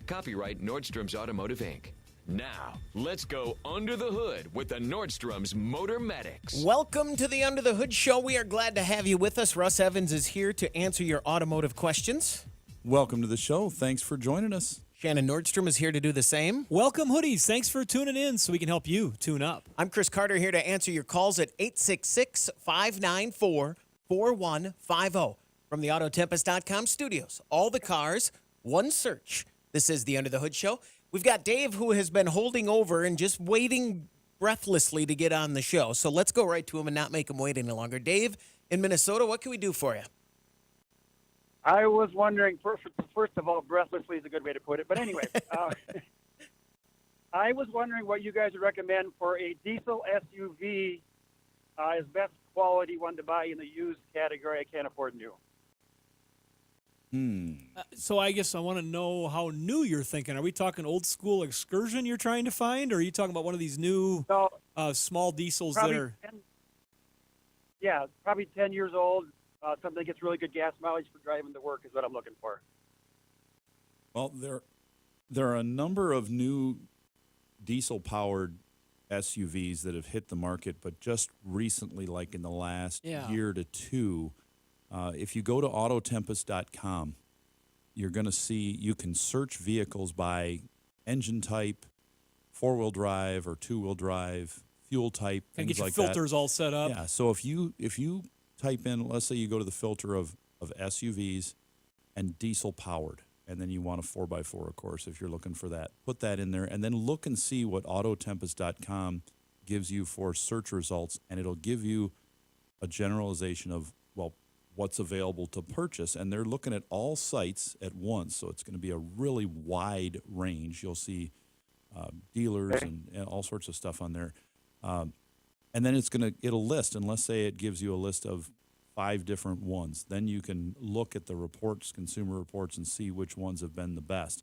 Copyright Nordstrom's Automotive, Inc. Now, let's go under the hood with the Nordstrom's Motor Medics. Welcome to the Under the Hood Show. We are glad to have you with us. Russ Evans is here to answer your automotive questions. Welcome to the show. Thanks for joining us. Shannon Nordstrom is here to do the same. Welcome, Hoodies. Thanks for tuning in so we can help you tune up. I'm Chris Carter here to answer your calls at 866-594-4150 from the Autotempest.com studios. All the cars, one search. This is the Under the Hood Show. We've got Dave, who has been holding over and just waiting breathlessly to get on the show. So let's go right to him and not make him wait any longer. Dave, in Minnesota, what can we do for you? I was wondering, first of all, breathlessly is a good way to put it. But anyway, I was wondering what you guys would recommend for a diesel SUV as best quality one to buy in the used category. I can't afford new. So I guess I want to know how new you're thinking. Are we talking old school Excursion you're trying to find, or are you talking about one of these new small diesels that are... Probably 10 years old. Something that gets really good gas mileage for driving to work is what I'm looking for. Well, there are a number of new diesel-powered SUVs that have hit the market, but just recently, like in the last year to two, if you go to Autotempest.com, you're going to see you can search vehicles by engine type, four-wheel drive or two-wheel drive, fuel type, and things get your like filters that. all set up. Yeah, so if you type in, let's say you go to the filter of SUVs and diesel powered, and then you want a 4x4, of course, if you're looking for that. Put that in there, and then look and see what Autotempest.com gives you for search results, and it'll give you a generalization of, well, what's available to purchase. And they're looking at all sites at once, so it's going to be a really wide range. You'll see dealers and all sorts of stuff on there. And then it'll list, and let's say it gives you a list of 5 different ones. Then you can look at the reports, consumer reports, and see which ones have been the best.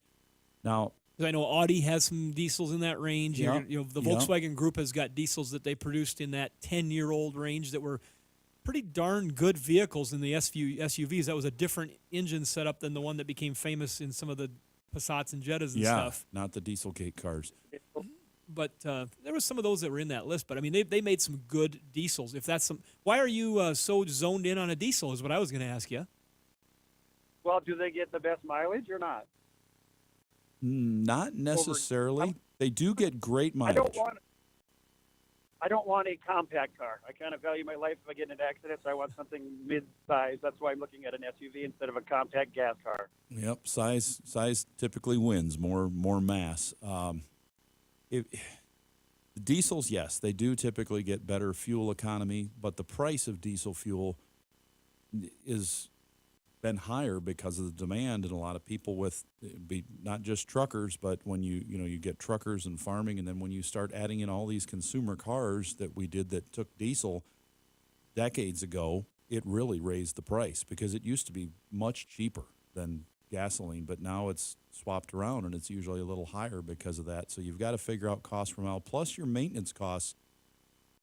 Now, I know Audi has some diesels in that range. Yeah, The Volkswagen Group has got diesels that they produced in that 10-year-old range that were pretty darn good vehicles in the SUVs. That was a different engine setup than the one that became famous in some of the Passats and Jettas and stuff. Not the Dieselgate cars. But there was some of those that were in that list. But I mean, they made some good diesels. If that's why are you so zoned in on a diesel? Is what I was going to ask you. Well, do they get the best mileage or not? Not necessarily. They do get great mileage. I don't want a compact car. I kind of value my life if I get in an accident, so I want something mid-size. That's why I'm looking at an SUV instead of a compact gas car. Yep, size typically wins, more mass. The diesels, yes, they do typically get better fuel economy, but the price of diesel fuel is been higher because of the demand, and a lot of people not just truckers, but when you get truckers and farming, and then when you start adding in all these consumer cars that we did that took diesel decades ago, it really raised the price because it used to be much cheaper than gasoline, but now it's swapped around and it's usually a little higher because of that. So you've got to figure out cost per mile. Plus your maintenance costs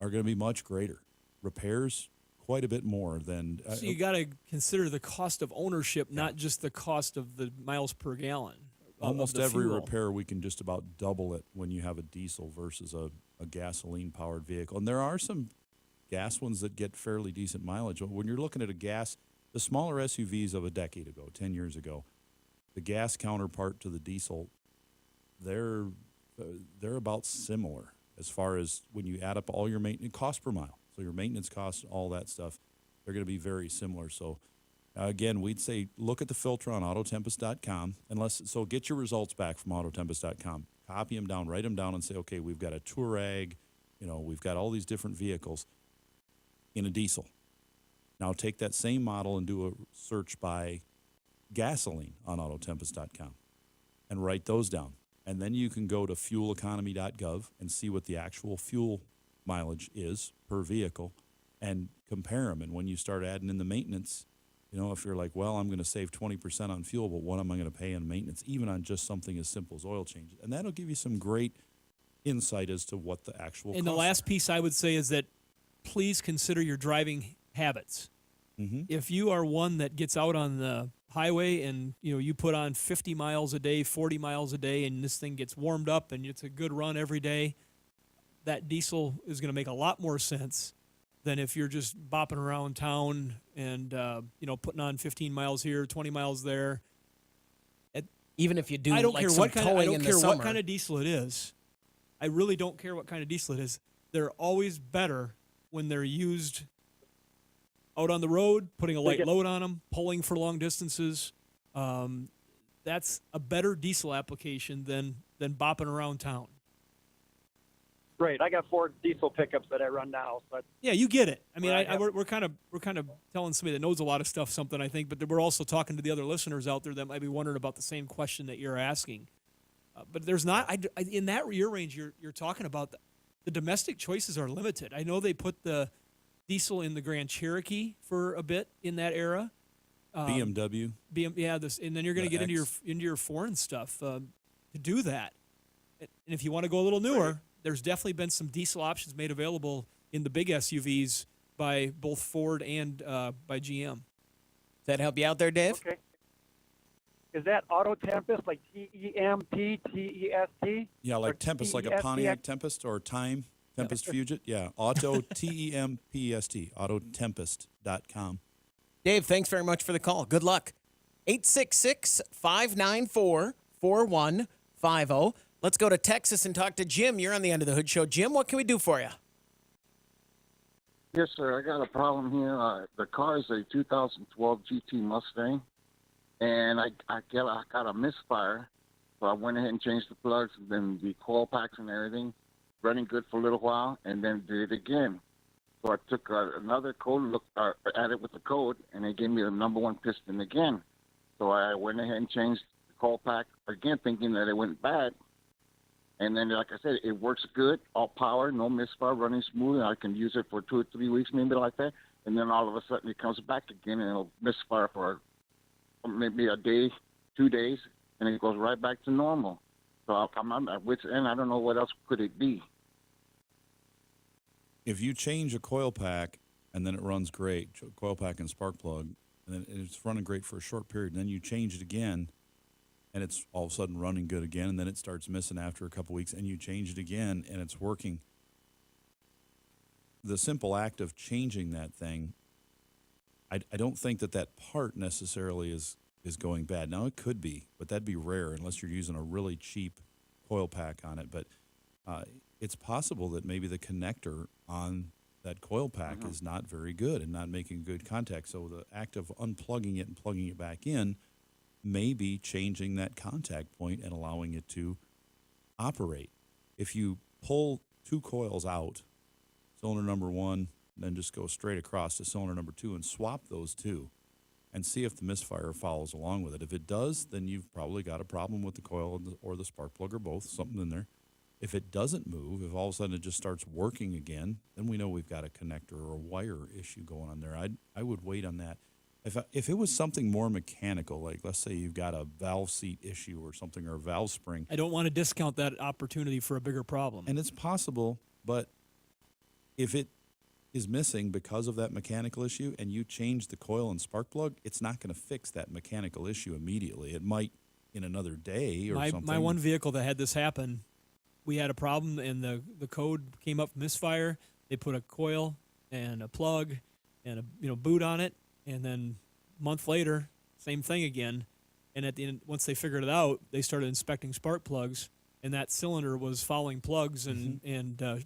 are going to be much greater. Repairs, quite a bit more than... So you got to consider the cost of ownership, not just the cost of the miles per gallon. Almost every repair, we can just about double it when you have a diesel versus a a gasoline-powered vehicle. And there are some gas ones that get fairly decent mileage. But when you're looking at the smaller SUVs of a decade ago, 10 years ago, the gas counterpart to the diesel, they're about similar as far as when you add up all your maintenance cost per mile. So your maintenance costs, all that stuff, they're going to be very similar. So again, we'd say look at the filter on Autotempest.com. So get your results back from Autotempest.com. Copy them down, write them down, and say, okay, we've got a Touareg, we've got all these different vehicles in a diesel. Now take that same model and do a search by gasoline on Autotempest.com and write those down. And then you can go to fueleconomy.gov and see what the actual fuel mileage is per vehicle and compare them. And when you start adding in the maintenance, if you're like, well, I'm going to save 20% on fuel, but what am I going to pay in maintenance, even on just something as simple as oil changes? And that'll give you some great insight as to what the actual And the last piece I would say is that please consider your driving habits. Mm-hmm. If you are one that gets out on the highway and you put on 50 miles a day, 40 miles a day, and this thing gets warmed up and it's a good run every day, that diesel is going to make a lot more sense than if you're just bopping around town and putting on 15 miles here, 20 miles there. Even if you do, I don't like care some what kind. I towing don't in care the what summer. kind of diesel it is. I really don't care what kind of diesel it is. They're always better when they're used out on the road, putting a light load on them, pulling for long distances. That's a better diesel application than bopping around town. Right. I got Ford diesel pickups that I run now. But Yeah, you get it. I mean, Well, we're kind of telling somebody that knows a lot of stuff something, I think, but we're also talking to the other listeners out there that might be wondering about the same question that you're asking. But there's not in that rear range you're talking about. The domestic choices are limited. I know they put the diesel in the Grand Cherokee for a bit in that era. BMW. And then you're going to get into your foreign stuff to do that. And if you want to go a little newer, there's definitely been some diesel options made available in the big SUVs by both Ford and by GM. Does that help you out there, Dave? okay. Is that Auto Tempest, like TEMPTEST? Yeah, like Tempest, like a Pontiac Tempest or Time Tempest Fugit. Yeah, Auto TEMPEST, Autotempest.com. Dave, thanks very much for the call. Good luck. 866-594-4150. Let's go to Texas and talk to Jim. You're on the Under the Hood Show. Jim, what can we do for you? Yes, sir. I got a problem here. The car is a 2012 GT Mustang, and I got a misfire. So I went ahead and changed the plugs, and then the coil packs and everything, running good for a little while, and then did it again. So I took another code, at it with the code, and they gave me the number one piston again. So I went ahead and changed the coil pack again, thinking that it went bad. And then, like I said, it works good, all power, no misfire, running smooth. I can use it for 2 or 3 weeks, maybe like that. And then all of a sudden it comes back again, and it'll misfire for maybe a day, 2 days, and it goes right back to normal. So I'm at wit's end. I don't know what else could it be. If you change a coil pack and then it runs great, coil pack and spark plug, and then it's running great for a short period, and then you change it again, and it's all of a sudden running good again, and then it starts missing after a couple weeks, and you change it again, and it's working. The simple act of changing that thing, I don't think that part necessarily is going bad. Now, it could be, but that'd be rare unless you're using a really cheap coil pack on it. But it's possible that maybe the connector on that coil pack is not very good and not making good contact. So the act of unplugging it and plugging it back in may be changing that contact point and allowing it to operate. If you pull 2 coils out, cylinder number 1, then just go straight across to cylinder number 2 and swap those 2 and see if the misfire follows along with it. If it does, then you've probably got a problem with the coil or the spark plug or both, something in there. If it doesn't move, if all of a sudden it just starts working again, then we know we've got a connector or a wire issue going on there. I would wait on that. If it was something more mechanical, like let's say you've got a valve seat issue or something, or a valve spring. I don't want to discount that opportunity for a bigger problem. And it's possible, but if it is missing because of that mechanical issue and you change the coil and spark plug, it's not going to fix that mechanical issue immediately. It might in another day or something. My one vehicle that had this happen, we had a problem and the code came up misfire. They put a coil and a plug and a boot on it, and then a month later, same thing again. And at the end, once they figured it out, they started inspecting spark plugs, and that cylinder was fouling plugs and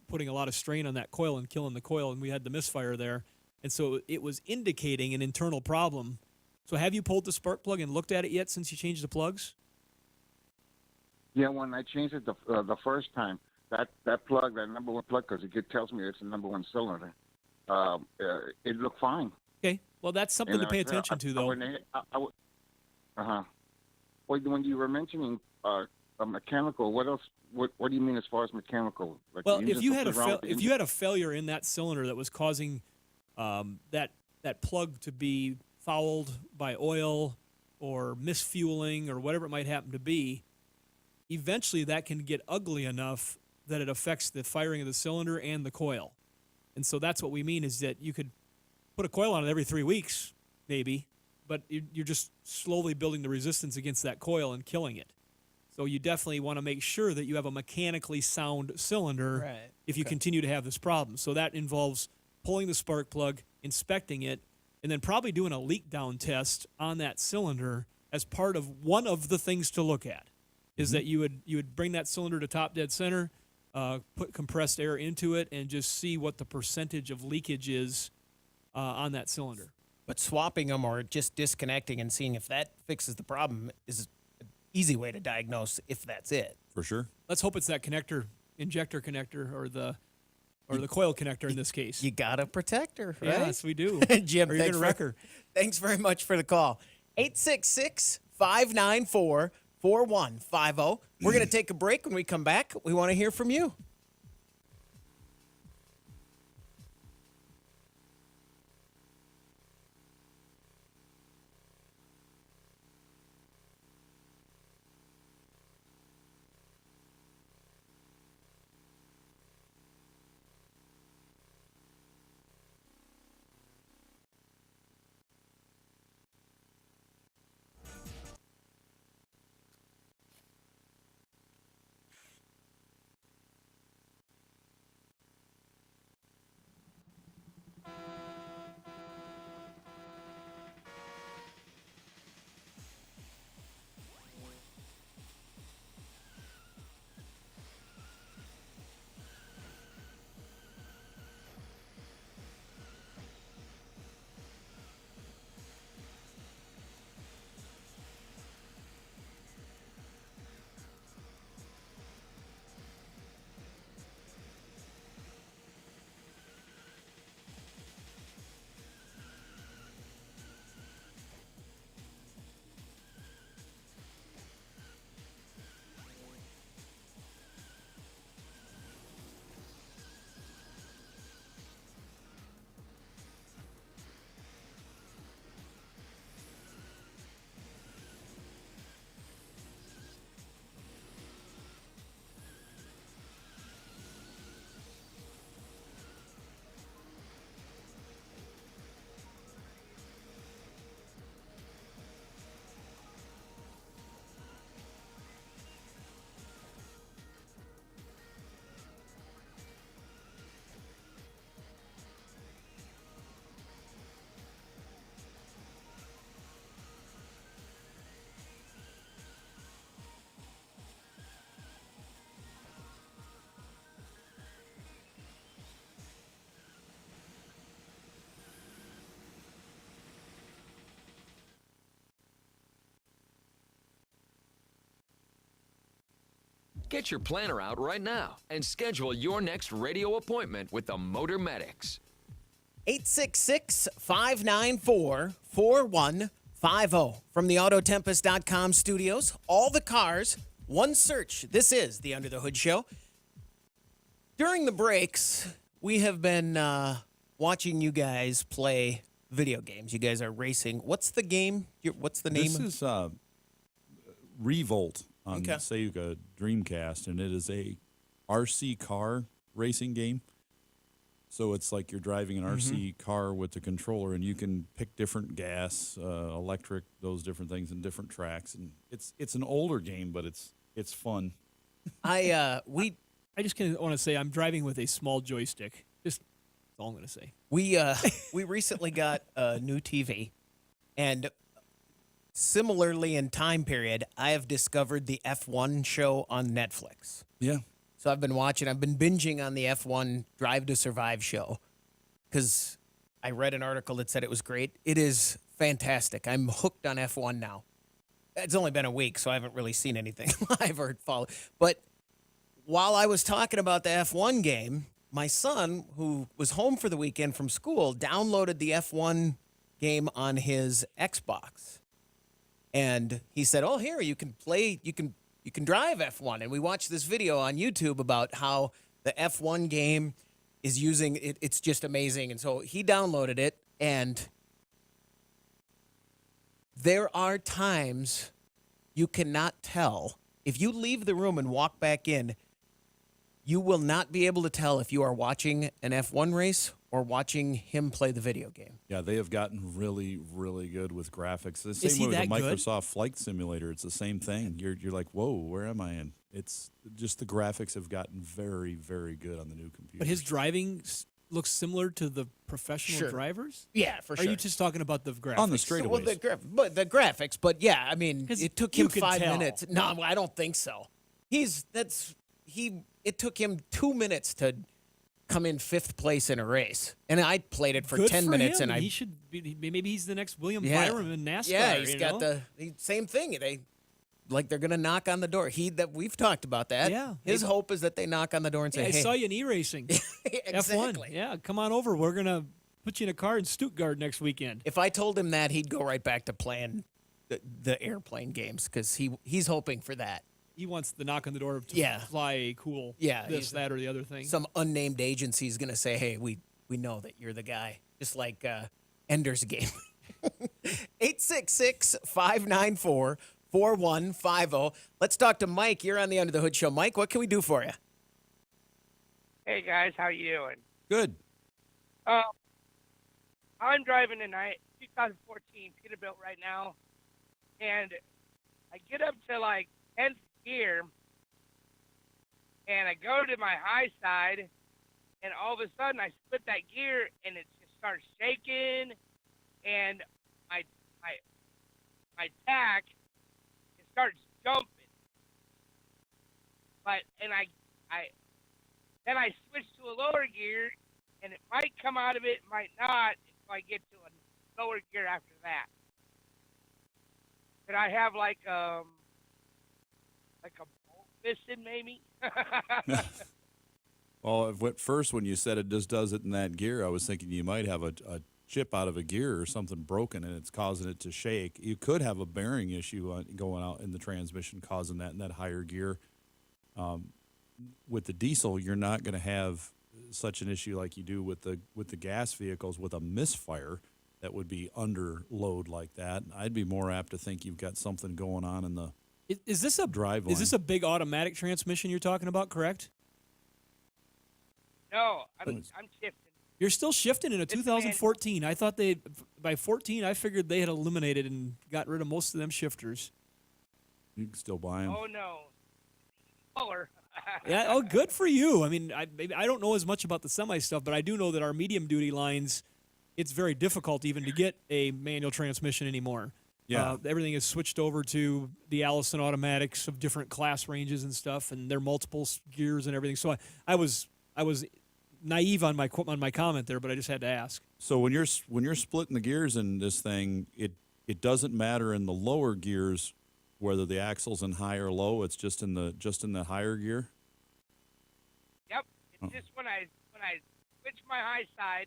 putting a lot of strain on that coil and killing the coil, and we had the misfire there. And so it was indicating an internal problem. So have you pulled the spark plug and looked at it yet since you changed the plugs? Yeah, when I changed it the first time, that plug, that number one plug, because it tells me it's the number one cylinder, it looked fine. Okay, well, that's something to pay attention to, though. Uh-huh. Well, when you were mentioning a mechanical, what else? What do you mean as far as mechanical? Like Well, if you had a failure in that cylinder that was causing that plug to be fouled by oil or misfueling or whatever it might happen to be, eventually that can get ugly enough that it affects the firing of the cylinder and the coil. And so that's what we mean, is that you could put a coil on it every 3 weeks, maybe, but you're just slowly building the resistance against that coil and killing it. So you definitely want to make sure that you have a mechanically sound cylinder if you continue to have this problem. So that involves pulling the spark plug, inspecting it, and then probably doing a leak down test on that cylinder as part of one of the things to look at. Is that you would bring that cylinder to top dead center, put compressed air into it, and just see what the percentage of leakage is on that cylinder. But swapping them or just disconnecting and seeing if that fixes the problem is an easy way to diagnose if that's it. For sure. Let's hope it's that injector connector, or the coil connector in this case. You got a protector, right? Yes, we do. Jim, or even a wrecker. Thanks very much for the call. 866-594-4150. We're going to take a break. When we come back, we want to hear from you. Get your planner out right now and schedule your next radio appointment with the Motor Medics. 866-594-4150 from the Autotempest.com studios. All the cars, one search. This is the Under the Hood Show. During the breaks, we have been watching you guys play video games. You guys are racing. What's the game? What's the name? This is Revolt on Sega Dreamcast, and it is a RC car racing game. So it's like you're driving an RC car with the controller, and you can pick different gas, electric, those different things, and different tracks. And it's an older game, but it's fun. We I just want to say I'm driving with a small joystick. Just that's all I'm going to say. We recently got a new TV, and similarly in time period, I have discovered the F1 show on Netflix. Yeah. So I've been binging on the F1 Drive to Survive show because I read an article that said it was great. It is fantastic. I'm hooked on F1 now. It's only been a week, so I haven't really seen anything live or follow. But while I was talking about the F1 game, my son, who was home for the weekend from school, downloaded the F1 game on his Xbox. And he said, "Oh, here, you can drive F1." And we watched this video on YouTube about how the F1 game is using it. It's just amazing. And so he downloaded it, and there are times you cannot tell. If you leave the room and walk back in, you will not be able to tell if you are watching an F1 race or watching him play the video game. Yeah, they have gotten really, really good with graphics. The Is same he way with the that good? Microsoft Flight Simulator. It's the same thing. You're like, whoa, where am I in? It's just the graphics have gotten very, very good on the new computer. But his driving looks similar to the professional Sure. drivers? Yeah, for Are sure. you just talking about the graphics? on the straightaways. Well, the graphics, but yeah, I mean, 'Cause it took you him can 5 tell. minutes. No, I don't think so. It took him 2 minutes to come in 5th place in a race, and I played it for Good 10 for minutes, him. and He should be, maybe he's the next William Yeah. Byron in NASCAR. yeah, he's you got know? the same thing. They're gonna knock on the door. We've talked about that. Yeah. his hope is that they knock on the door and say, Hey, I "Hey, saw you in e-racing. exactly." F1. Yeah, come on over. We're going to put you in a car in Stuttgart next weekend. If I told him that, he'd go right back to playing the airplane games because he's hoping for that. He wants the knock on the door to Yeah. fly a cool Yeah, this, that, or the other thing. Some unnamed agency is going to say, "Hey, we know that you're the guy," just like Ender's Game. 866-594-4150. Let's talk to Mike. You're on the Under the Hood Show. Mike, what can we do for you? Hey guys, how you doing? Good. I'm driving tonight, 2014 Peterbilt right now, and I get up to like 10th gear, and I go to my high side, and all of a sudden I split that gear, and it just starts shaking, and my tack it starts jumping, and then I switch to a lower gear, and it might come out of it, might not, until I get to a lower gear after that. Could I have like a bolt missing maybe? Well, at first when you said it just does it in that gear, I was thinking you might have a chip out of a gear or something broken and it's causing it to shake. You could have a bearing issue going out in the transmission causing that in that higher gear. With the diesel, you're not going to have such an issue like you do with the gas vehicles with a misfire that would be under load like that. I'd be more apt to think you've got something going on in the Is this a drive Is this a big automatic transmission you're talking about, correct? No, I'm shifting. You're still shifting in a It's a 2014. I thought by 14, I figured they had eliminated and got rid of most of them shifters. You can still buy them. Oh no, lower. Yeah, oh, good for you. I mean, I don't know as much about the semi stuff, but I do know that our medium duty lines, it's very difficult even to get a manual transmission anymore. Yeah. Everything is switched over to the Allison automatics of different class ranges and stuff, and they're multiple gears and everything. So I was naive on my comment there, but I just had to ask. So when you're splitting the gears in this thing, it doesn't matter in the lower gears whether the axle's in high or low. It's just in the higher gear. Yep, it's just when I switch my high side,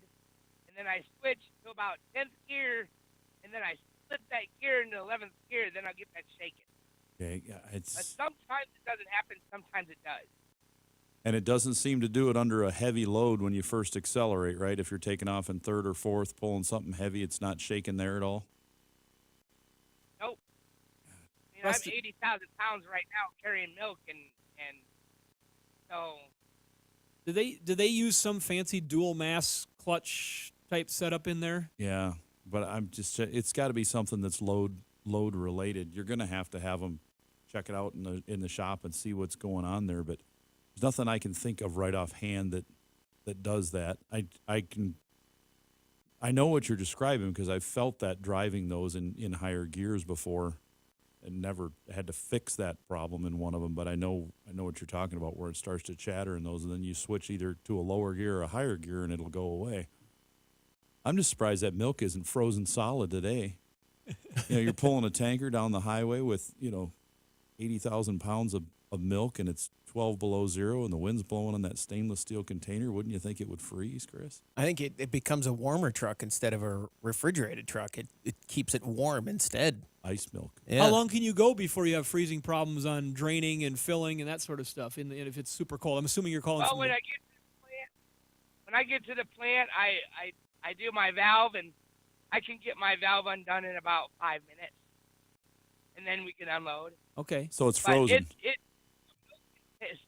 and then I switch to about 10th gear, and then I split that gear into 11th gear, then I'll get that shaking. Okay, yeah, But sometimes it doesn't happen, sometimes it does. and it doesn't seem to do it under a heavy load when you first accelerate, right? If you're taking off in third or fourth, pulling something heavy, it's not shaking there at all. Nope. I mean, I'm 80,000 pounds right now carrying milk, and so Do they use some fancy dual mass clutch type setup in there? Yeah, but it's got to be something that's load related. You're going to have them check it out in the shop and see what's going on there. But There's nothing I can think of right offhand that does that. I know what you're describing because I've felt that driving those in higher gears before, and never had to fix that problem in one of them. But I know what you're talking about, where it starts to chatter in those, and then you switch either to a lower gear or a higher gear, and it'll go away. I'm just surprised that milk isn't frozen solid today. You're pulling a tanker down the highway with 80,000 pounds of milk, and it's 12 below zero, and the wind's blowing on that stainless steel container. Wouldn't you think it would freeze, Chris? I think it becomes a warmer truck instead of a refrigerated truck. It keeps it warm instead. Ice milk. Yeah. How long can you go before you have freezing problems on draining and filling and that sort of stuff? And if it's super cold, I'm assuming you're calling. Well, when I get to the plant, I do my valve, and I can get my valve undone in about 5 minutes, and then we can unload. Okay. So it's But frozen. it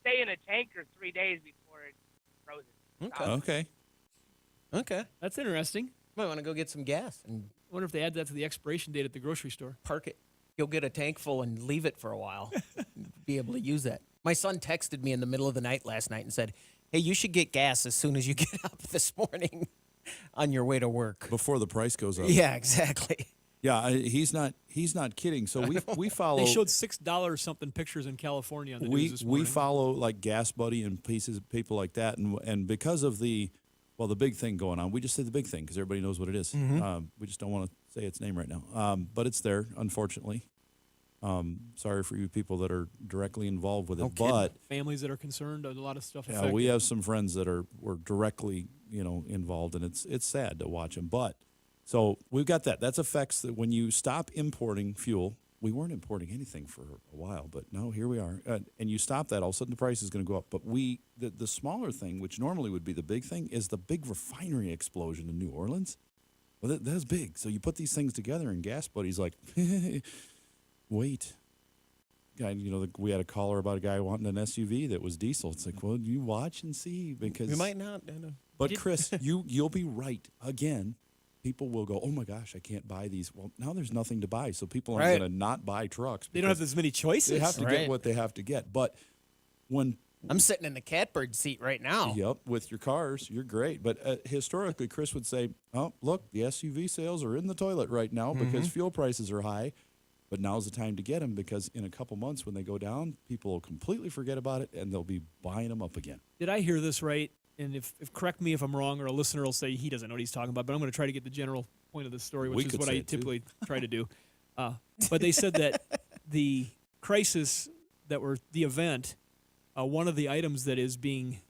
stay in a tanker 3 days before it's frozen. Okay. That's interesting. Might want to go get some gas and I wonder if they add that to the expiration date at the grocery store. park it. You'll get a tank full and leave it for a while. Be able to use that. My son texted me in the middle of the night last night and said, "Hey, you should get gas as soon as you get up this morning on your way to work." Before the price goes up. Yeah, exactly. Yeah, he's not kidding. So we follow. They showed $6 something pictures in California on the news this we morning. follow like Gas Buddy and people like that, and because of the big thing going on, we just say the big thing because everybody knows what it is. We just don't want to say its name right now, but it's there, unfortunately. Sorry for you people that are directly involved with it, but families that are concerned, a lot of stuff. yeah, we have some friends that were directly involved, and it's sad to watch them. But so we've got that. That's affects that when you stop importing fuel. We weren't importing anything for a while, but now here we are. And you stop that, all of a sudden the price is going to go up. But the smaller thing, which normally would be the big thing, is the big refinery explosion in New Orleans. Well, that's big. So you put these things together, and Gas Buddy's like, wait. Guy, we had a caller about a guy wanting an SUV that was diesel. It's like, well, you watch and see because We might not. But Chris, you'll be right again. People will go, oh my gosh, I can't buy these. Well, now there's nothing to buy, so people aren't going to not buy trucks. They don't have as many choices. They have to get what they have to get. But when I'm sitting in the catbird seat right now. Yep, with your cars, you're great. But historically, Chris would say, oh, look, the SUV sales are in the toilet right now because fuel prices are high. But now's the time to get them because in a couple months when they go down, people will completely forget about it and they'll be buying them up again. Did I hear this right? And if correct me if I'm wrong, or a listener will say he doesn't know what he's talking about, but I'm going to try to get the general point of the story, which is what I typically try to do. But they said that the crisis that were the event, one of the items that is being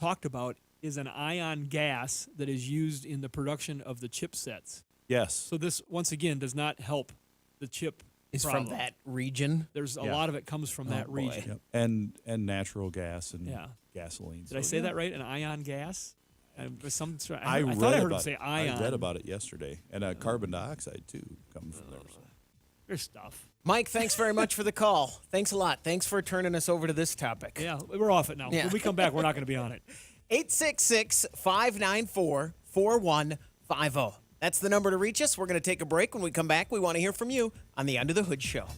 talked about is an ion gas that is used in the production of the chipsets. Yes. So this, once again, does not help the chip Is problem. from that region. There's a lot of it comes from that region. Yep. And natural gas and gasoline. Did I say that right? An ion gas? I thought I heard him say ion. I read about it yesterday. And carbon dioxide, too, comes from there. So. There's stuff. Mike, thanks very much for the call. Thanks a lot. Thanks for turning us over to this topic. Yeah, we're off it now. Yeah. When we come back, we're not going to be on it. 866-594-4150. That's the number to reach us. We're going to take a break. When we come back, we want to hear from you on the Under the Hood Show.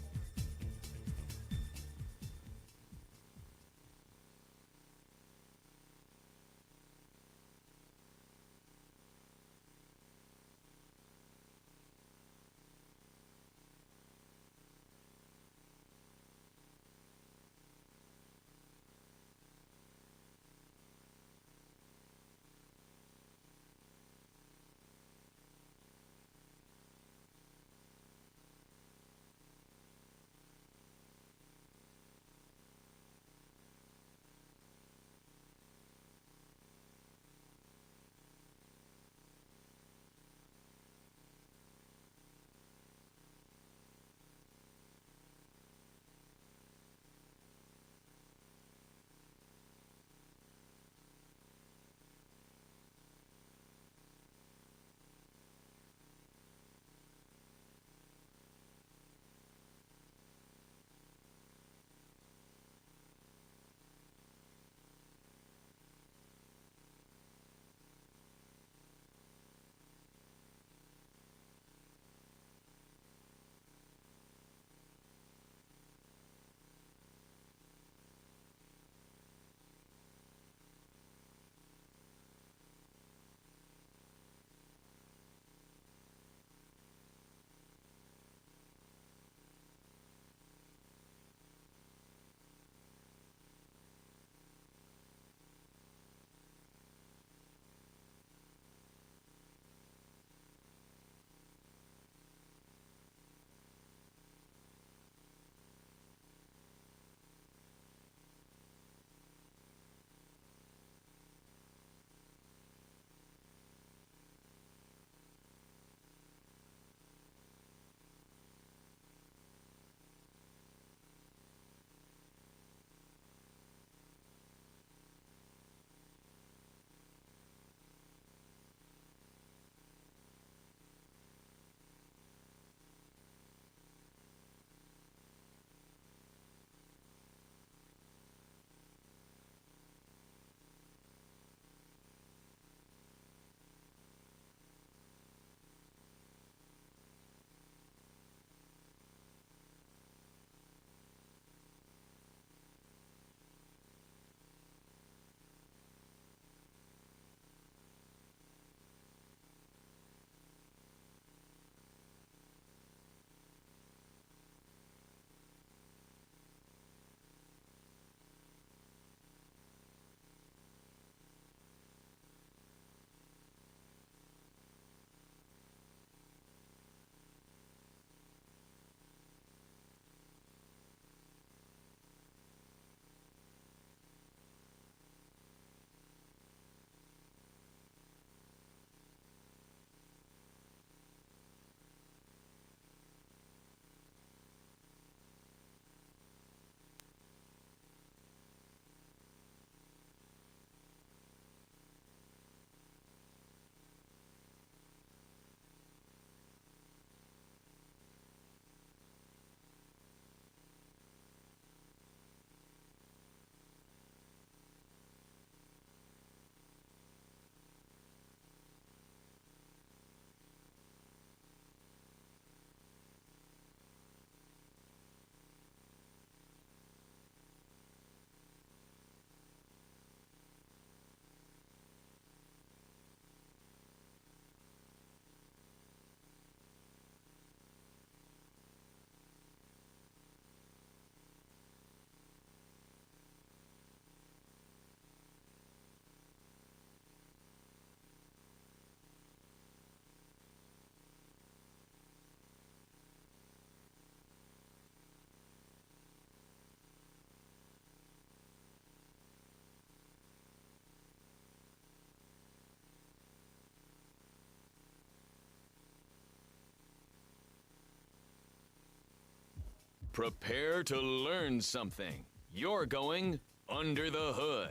Prepare to learn something. You're going under the hood.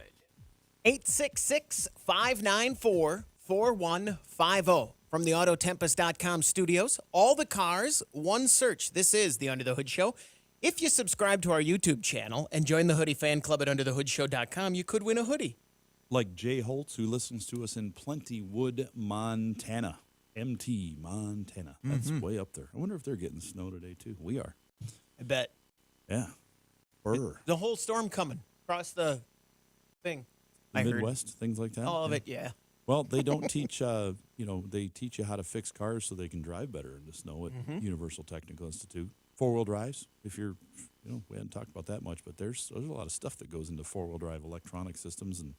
866-594-4150 from the Autotempest.com studios. All the cars, one search. This is the Under the Hood Show. If you subscribe to our YouTube channel and join the Hoodie Fan Club at UnderTheHoodShow.com, you could win a hoodie. Like Jay Holtz, who listens to us in Plentywood, Montana. MT, Montana. That's way up there. I wonder if they're getting snow today, too. We are. I bet. Yeah. Burr. The whole storm coming across the thing. I heard. Midwest, things like that. All of it, yeah. Well, they don't teach, they teach you how to fix cars so they can drive better in the snow at Universal Technical Institute. Four-wheel drives, if you're, we hadn't talked about that much, but there's a lot of stuff that goes into four-wheel drive electronic systems and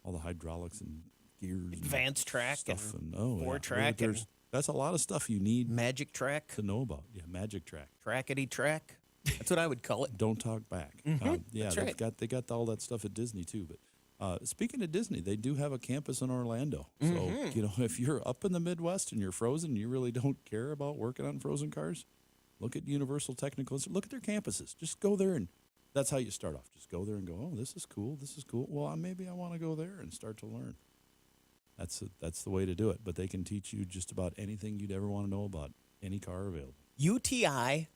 all the hydraulics and gears. Advance Trac stuff and Ford Trac. That's a lot of stuff you need Magic Trac. to know about. Yeah, Magic Trac. Trackety Track. That's what I would call it. Don't talk back. Yeah, that's right. they got all that stuff at Disney too. But speaking of Disney, they do have a campus in Orlando. So if you're up in the Midwest and you're frozen, you really don't care about working on frozen cars. Look at Universal Technical Institute. Look at their campuses. Just go there, and that's how you start off. Just go there and go, oh, this is cool. This is cool. Well, maybe I want to go there and start to learn. That's the way to do it. But they can teach you just about anything you'd ever want to know about any car available. UTI.edu.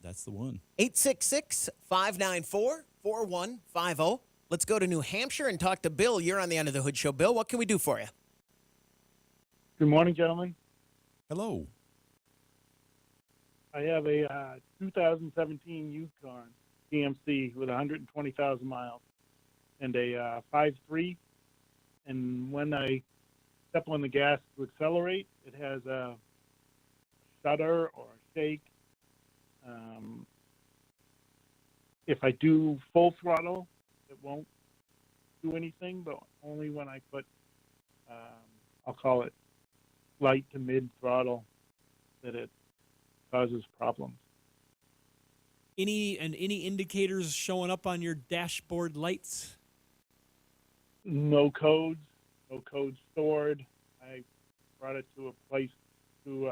That's the one. 866-594-4150. Let's go to New Hampshire and talk to Bill. You're on the Under the Hood Show. Bill, what can we do for you? Good morning, gentlemen. Hello. I have a 2017 Yukon GMC with 120,000 miles and a 5.3. And when I step on the gas to accelerate, it has a stutter or a shake. If I do full throttle, it won't do anything, but only when I put, I'll call it light to mid throttle, that it causes problems. Any indicators showing up on your dashboard lights? No codes stored. I brought it to a place to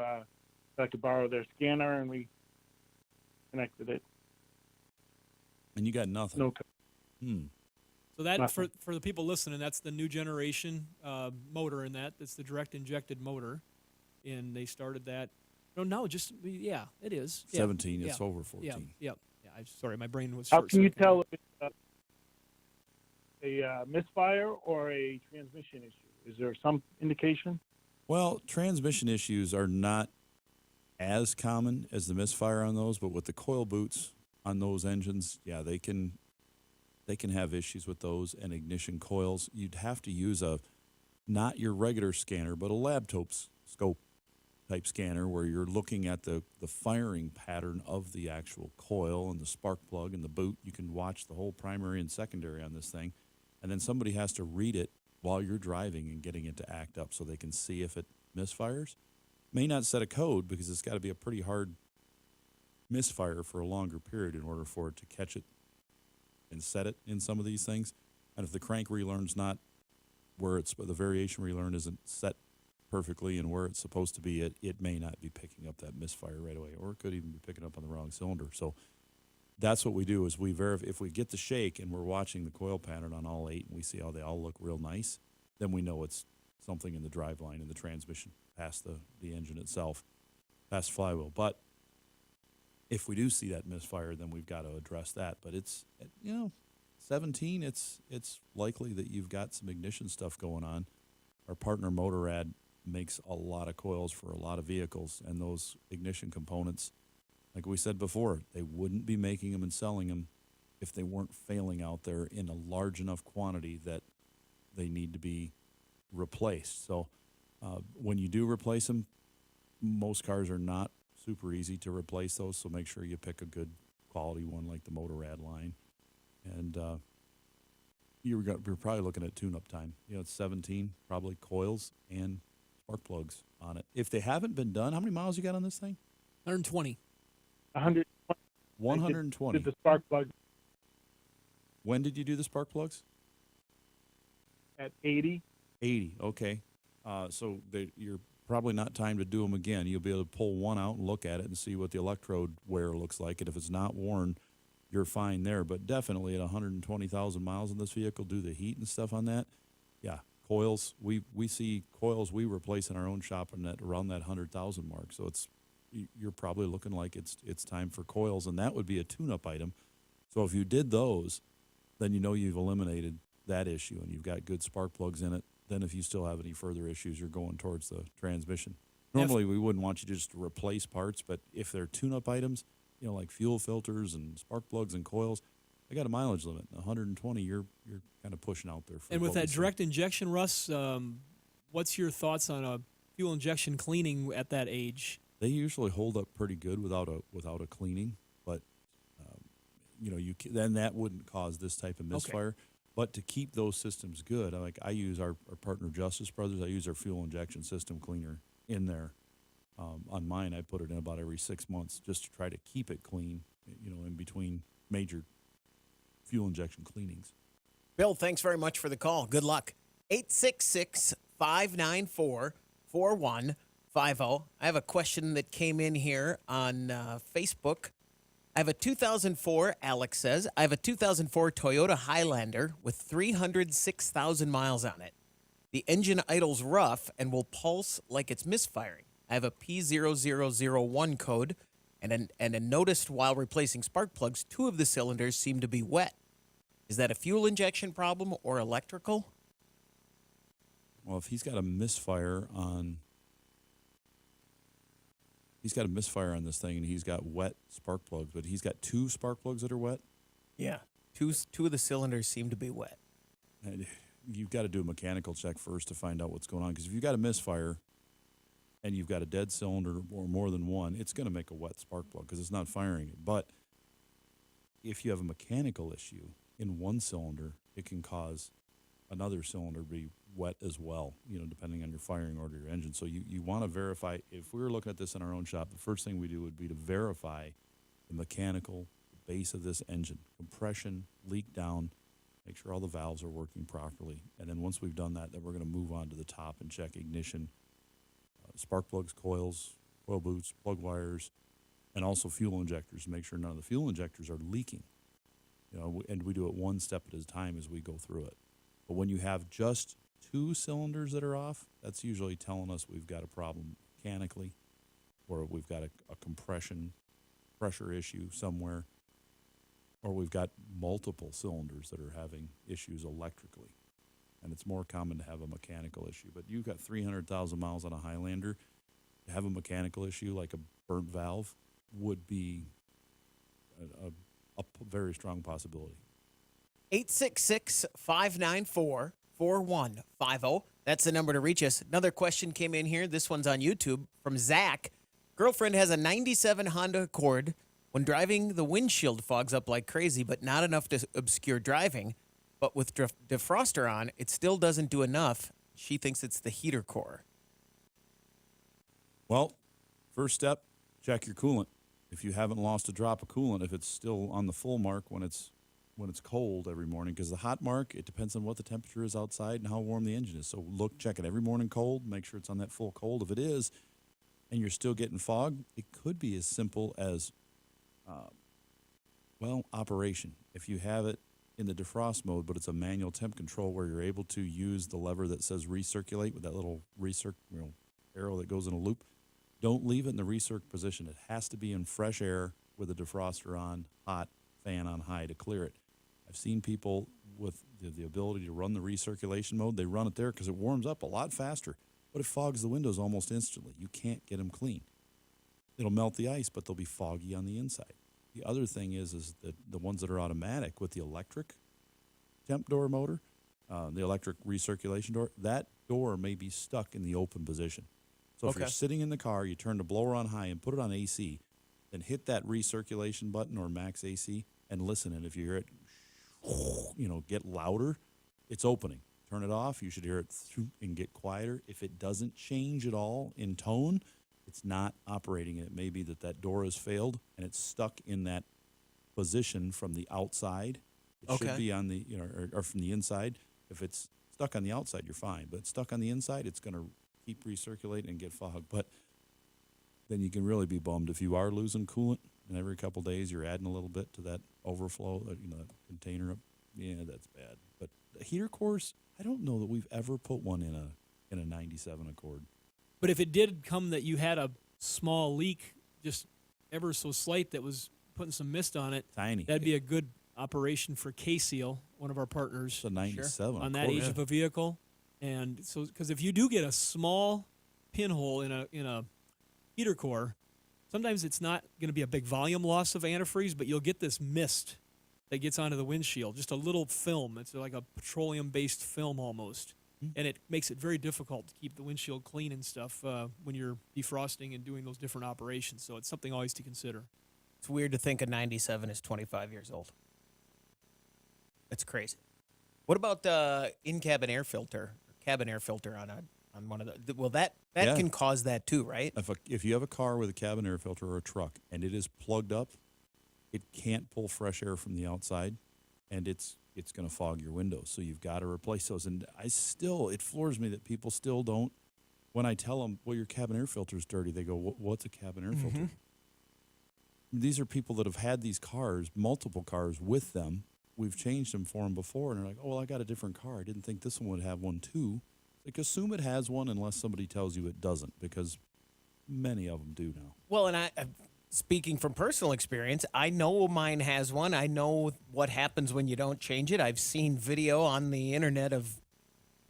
I could borrow their scanner, and we connected it. And you got nothing. No code. So that Nothing. for the people listening, that's the new generation motor in that. It's the direct injected motor, and they started that. No, just it is 17. It's over 14. Yeah. I'm sorry, my brain was. How can you short-circuited. tell if it's a misfire or a transmission issue? Is there some indication? Well, transmission issues are not as common as the misfire on those, but with the coil boots on those engines, yeah, they can have issues with those and ignition coils. You'd have to use not your regular scanner, but a lab scope type scanner where you're looking at the firing pattern of the actual coil and the spark plug and the boot. You can watch the whole primary and secondary on this thing, and then somebody has to read it while you're driving and getting it to act up so they can see if it misfires. May not set a code because it's got to be a pretty hard misfire for a longer period in order for it to catch it and set it in some of these things. And if the crank relearn's not where the variation relearn isn't set perfectly and where it's supposed to be, it may not be picking up that misfire right away, or it could even be picking up on the wrong cylinder. So that's what we do is we verify. If we get the shake and we're watching the coil pattern on all 8 and we see how they all look real nice, then we know it's something in the driveline and the transmission past the engine itself, past flywheel. But if we do see that misfire, then we've got to address that. But it's 17. It's likely that you've got some ignition stuff going on. Our partner Motorrad makes a lot of coils for a lot of vehicles, and those ignition components, like we said before, they wouldn't be making them and selling them if they weren't failing out there in a large enough quantity that they need to be replaced. So when you do replace them, most cars are not super easy to replace those, so make sure you pick a good quality one like the Motorrad line. And you're probably looking at tune-up time. It's 17, probably coils and spark plugs on it. If they haven't been done, how many miles you got on this thing? 120. 120. Did the spark plug When did you do the spark plugs? at 80? 80, okay. So you're probably not time to do them again. You'll be able to pull one out and look at it and see what the electrode wear looks like. And if it's not worn, you're fine there. But definitely at 120,000 miles in this vehicle, do the heat and stuff on that. Yeah, coils. We see coils we replace in our own shop and that around that 100,000 mark. So you're probably looking like it's time for coils, and that would be a tune-up item. So if you did those, then you know you've eliminated that issue and you've got good spark plugs in it. Then if you still have any further issues, you're going towards the transmission. Normally, we wouldn't want you to just replace parts, but if they're tune-up items, like fuel filters and spark plugs and coils, they got a mileage limit. 120, you're kind of pushing out there. And with that direct injection, Russ, what's your thoughts on a fuel injection cleaning at that age? They usually hold up pretty good without a cleaning, but then that wouldn't cause this type of misfire. Okay. But to keep those systems good, I use our partner Justice Brothers. I use our fuel injection system cleaner in there. On mine, I put it in about every 6 months just to try to keep it clean, in between major fuel injection cleanings. Bill, thanks very much for the call. Good luck. 866-594-4150. I have a question that came in here on Facebook. I have a 2004, Alex says, I have a 2004 Toyota Highlander with 306,000 miles on it. The engine idles rough and will pulse like it's misfiring. I have a P0001 code and a noticed while replacing spark plugs, 2 of the cylinders seem to be wet. Is that a fuel injection problem or electrical? Well, if he's got a misfire on this thing and he's got wet spark plugs, but he's got 2 spark plugs that are wet? Yeah. Two of the cylinders seem to be wet. And you've got to do a mechanical check first to find out what's going on, because if you've got a misfire and you've got a dead cylinder or more than one, it's going to make a wet spark plug because it's not firing it. But if you have a mechanical issue in one cylinder, it can cause another cylinder to be wet as well, depending on your firing order of your engine. So you want to verify. If we were looking at this in our own shop, the first thing we do would be to verify the mechanical base of this engine, compression, leak down, make sure all the valves are working properly. And then once we've done that, then we're going to move on to the top and check ignition, spark plugs, coils, coil boots, plug wires, and also fuel injectors to make sure none of the fuel injectors are leaking. And we do it one step at a time as we go through it. But when you have just 2 cylinders that are off, that's usually telling us we've got a problem mechanically, or we've got a compression pressure issue somewhere, or we've got multiple cylinders that are having issues electrically. And it's more common to have a mechanical issue. But you've got 300,000 miles on a Highlander. To have a mechanical issue like a burnt valve would be a very strong possibility. 866-594-4150. That's the number to reach us. Another question came in here. This one's on YouTube from Zach. Girlfriend has a 97 Honda Accord. When driving, the windshield fogs up like crazy, but not enough to obscure driving. But with defroster on, it still doesn't do enough. She thinks it's the heater core. Well, first step, check your coolant. If you haven't lost a drop of coolant, if it's still on the full mark when it's cold every morning, because the hot mark, it depends on what the temperature is outside and how warm the engine is. So check it every morning cold, make sure it's on that full cold. If it is, and you're still getting fog, it could be as simple as, operation. If you have it in the defrost mode, but it's a manual temp control where you're able to use the lever that says recirculate with that little arrow that goes in a loop, don't leave it in the recirc position. It has to be in fresh air with the defroster on, hot, fan on high to clear it. I've seen people with the ability to run the recirculation mode. They run it there because it warms up a lot faster, but it fogs the windows almost instantly. You can't get them clean. It'll melt the ice, but they'll be foggy on the inside. The other thing is that the ones that are automatic with the electric temp door motor, the electric recirculation door, that door may be stuck in the open position. So if you're sitting in the car, you turn the blower on high and put it on AC, then hit that recirculation button or max AC and listen. And if you hear it, get louder, it's opening. Turn it off, you should hear it and get quieter. If it doesn't change at all in tone, it's not operating. It may be that door has failed and it's stuck in that position from the outside. It should be on the, or from the inside. If it's stuck on the outside, you're fine. But stuck on the inside, it's going to keep recirculating and get fog. But then you can really be bummed if you are losing coolant, and every couple days you're adding a little bit to that overflow, that container. Yeah, that's bad. But the heater cores, I don't know that we've ever put one in a 97 Accord. But if it did come that you had a small leak, just ever so slight, that was putting some mist on it, tiny, that'd be a good operation for K-Seal, one of our partners. It's a 97 on that age of a vehicle. And so, because if you do get a small pinhole in a heater core, sometimes it's not going to be a big volume loss of antifreeze, but you'll get this mist that gets onto the windshield, just a little film. It's like a petroleum-based film almost. And it makes it very difficult to keep the windshield clean and stuff when you're defrosting and doing those different operations. So it's something always to consider. It's weird to think a 97 is 25 years old. That's crazy. What about in-cabin air filter, cabin air filter on one of the? Well, that can cause that too, right? If you have a car with a cabin air filter or a truck and it is plugged up, it can't pull fresh air from the outside, and it's going to fog your windows. So you've got to replace those. And it floors me that people still don't. When I tell them, well, your cabin air filter is dirty, they go, what's a cabin air filter? These are people that have had these cars, multiple cars with them. We've changed them for them before, and they're like, oh, well, I got a different car. I didn't think this one would have one too. Like, assume it has one unless somebody tells you it doesn't, because many of them do now. Well, and speaking from personal experience, I know mine has one. I know what happens when you don't change it. I've seen video on the internet of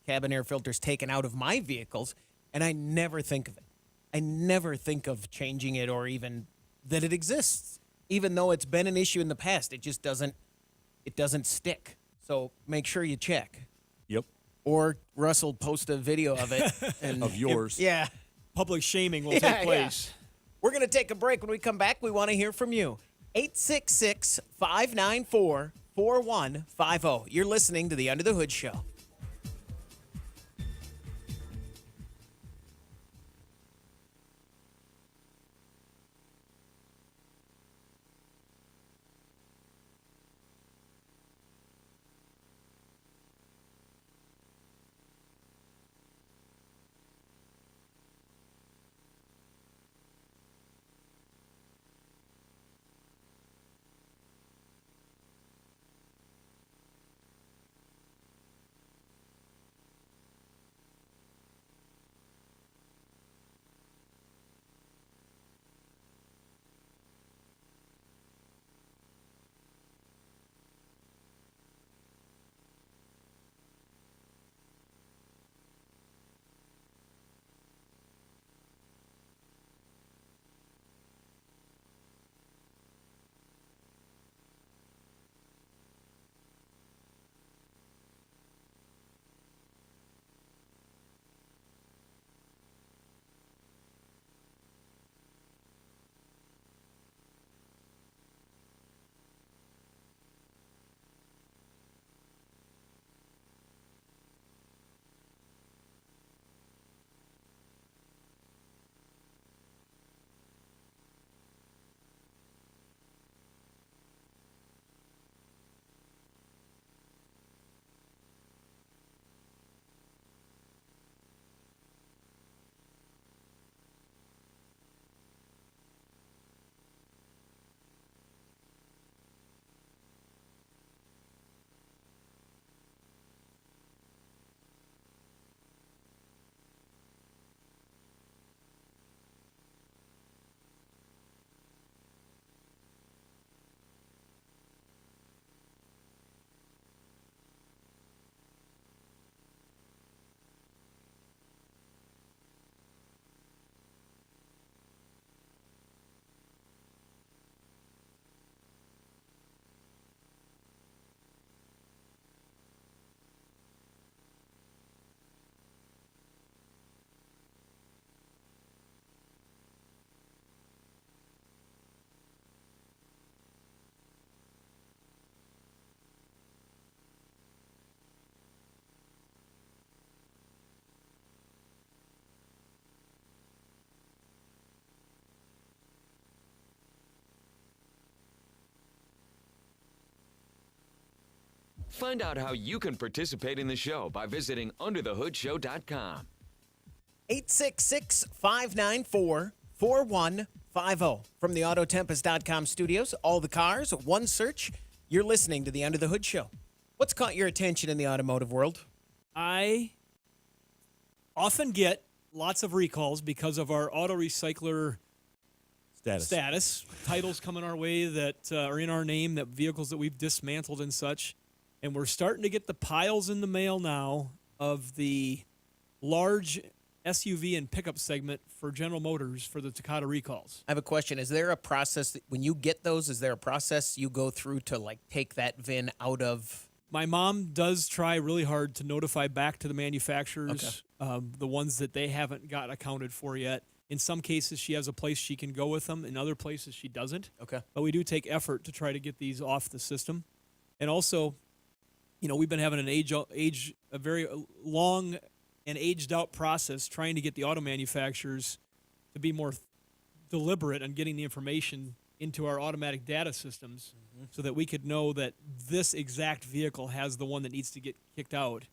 cabin air filters taken out of my vehicles, and I never think of it. I never think of changing it or even that it exists. Even though it's been an issue in the past, it just doesn't stick. So make sure you check. Yep. Or Russell post a video of it. And of yours. Yeah. Public shaming will take place. Yeah. We're going to take a break. When we come back, we want to hear from you. 866-594-4150. You're listening to the Under the Hood Show. Find out how you can participate in the show by visiting underthehoodshow.com. 866-594-4150. From the Autotempest.com studios, all the cars, one search. You're listening to the Under the Hood Show. What's caught your attention in the automotive world? I often get lots of recalls because of our auto recycler status. Titles coming our way that are in our name, that vehicles that we've dismantled and such. And we're starting to get the piles in the mail now of the large SUV and pickup segment for General Motors for the Takata recalls. I have a question. Is there a process, when you get those, is there a process you go through to like take that VIN out of? My mom does try really hard to notify back to the manufacturers, the ones that they haven't got accounted for yet. In some cases, she has a place she can go with them. In other places, she doesn't. Okay. But we do take effort to try to get these off the system. And also, you know, we've been having a very long and aged-out process trying to get the auto manufacturers to be more deliberate on getting the information into our automatic data systems so that we could know that this exact vehicle has the one that needs to get kicked out,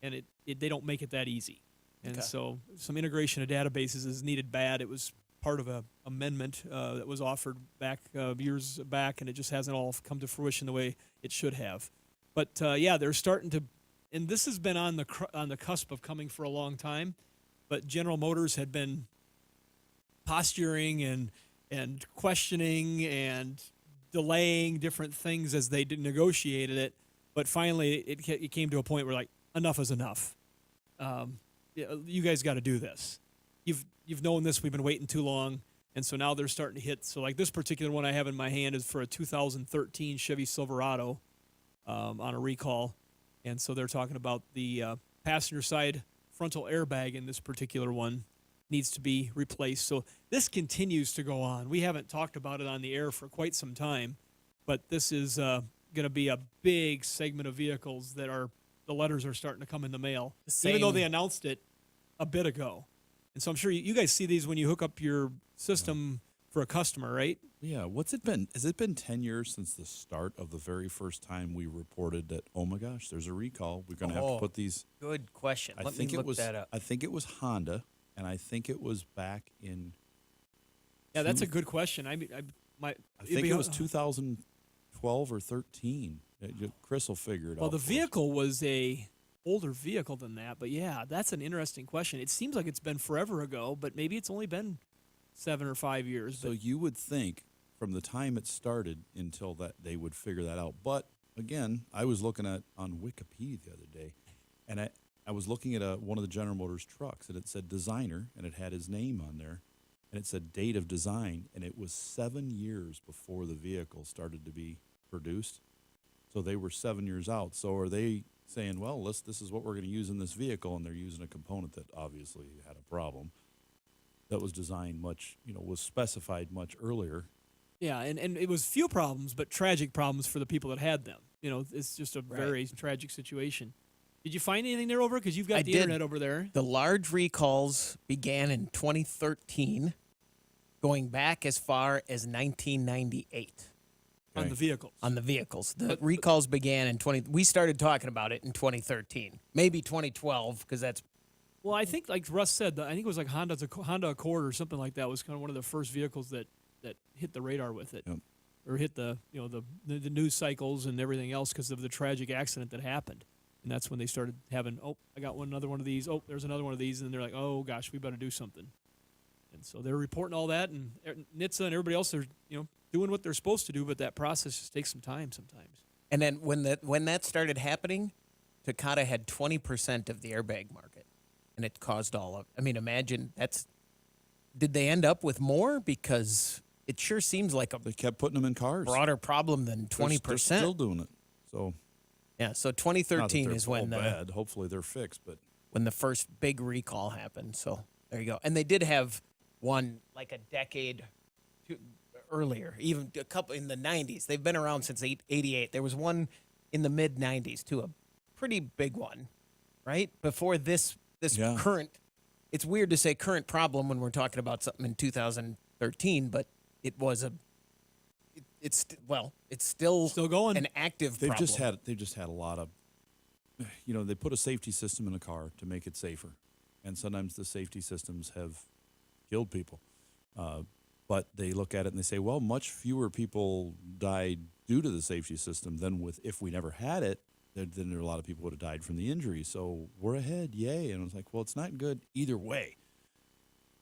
and they don't make it that easy. And so some integration of databases is needed bad. It was part of an amendment that was offered back years back, and it just hasn't all come to fruition the way it should have. But, yeah, they're starting to – and this has been on the cusp of coming for a long time, but General Motors had been posturing and questioning and delaying different things as they negotiated it. But finally, it came to a point where, like, enough is enough. You guys got to do this. You've known this. We've been waiting too long. And so now they're starting to hit. So, like, this particular one I have in my hand is for a 2013 Chevy Silverado on a recall. And so they're talking about the passenger side frontal airbag in this particular one needs to be replaced. So this continues to go on. We haven't talked about it on the air for quite some time, but this is going to be a big segment of vehicles that the letters are starting to come in the mail, even though they announced it a bit ago. And so I'm sure you guys see these when you hook up your system for a customer, right? Yeah. What's it been? Has it been 10 years since the start of the very first time we reported that, oh my gosh, there's a recall? We're going to have to put these. Good question. Let me look that up. I think it was Honda, and I think it was back in. Yeah, that's a good question. I think it was 2012 or 13. Chris will figure it out. Well, the vehicle was a older vehicle than that, but yeah, that's an interesting question. It seems like it's been forever ago, but maybe it's only been 7 or 5 years. So you would think from the time it started until that they would figure that out. But again, I was looking at on Wikipedia the other day, and I was looking at one of the General Motors trucks, and it said designer, and it had his name on there, and it said date of design, and it was 7 years before the vehicle started to be produced. So they were 7 years out. So are they saying, well, this is what we're going to use in this vehicle, and they're using a component that obviously had a problem that was designed was specified much earlier. Yeah, and it was few problems, but tragic problems for the people that had them. You know, it's just a very tragic situation. Did you find anything there, over? Because you've got the internet over there. The large recalls began in 2013, going back as far as 1998. On the vehicles. On the vehicles. The recalls began in we started talking about it in 2013. Maybe 2012, because that's. Well, I think, like Russ said, I think it was like Honda Accord or something like that was kind of one of the first vehicles that hit the radar with it, or hit the the news cycles and everything else because of the tragic accident that happened. And that's when they started having, I got another one of these. Oh, there's another one of these, and they're like, oh gosh, we better do something. And so they're reporting all that, and NHTSA and everybody else are doing what they're supposed to do, but that process just takes some time sometimes. And then when that started happening, Takata had 20% of the airbag market. And it caused all of. I mean, imagine did they end up with more? Because it sure seems like they kept putting them in cars. Broader problem than 20%. They're still doing it. So yeah. So 2013 is when bad. Hopefully they're fixed, but when the first big recall happened. So there you go. And they did have one like a decade earlier, even a couple in the 90s. They've been around since 88. There was one in the mid 90s too, a pretty big one, right before this. Current, it's weird to say current problem when we're talking about something in 2013, but it was it's still going, an active they've problem. Just had a lot of, they put a safety system in a car to make it safer. and sometimes the safety systems have killed people. But they look at it and they say, well, much fewer people died due to the safety system than if we never had it, then there are a lot of people would have died from the injury. So we're ahead, yay. And I was like, well, it's not good either way.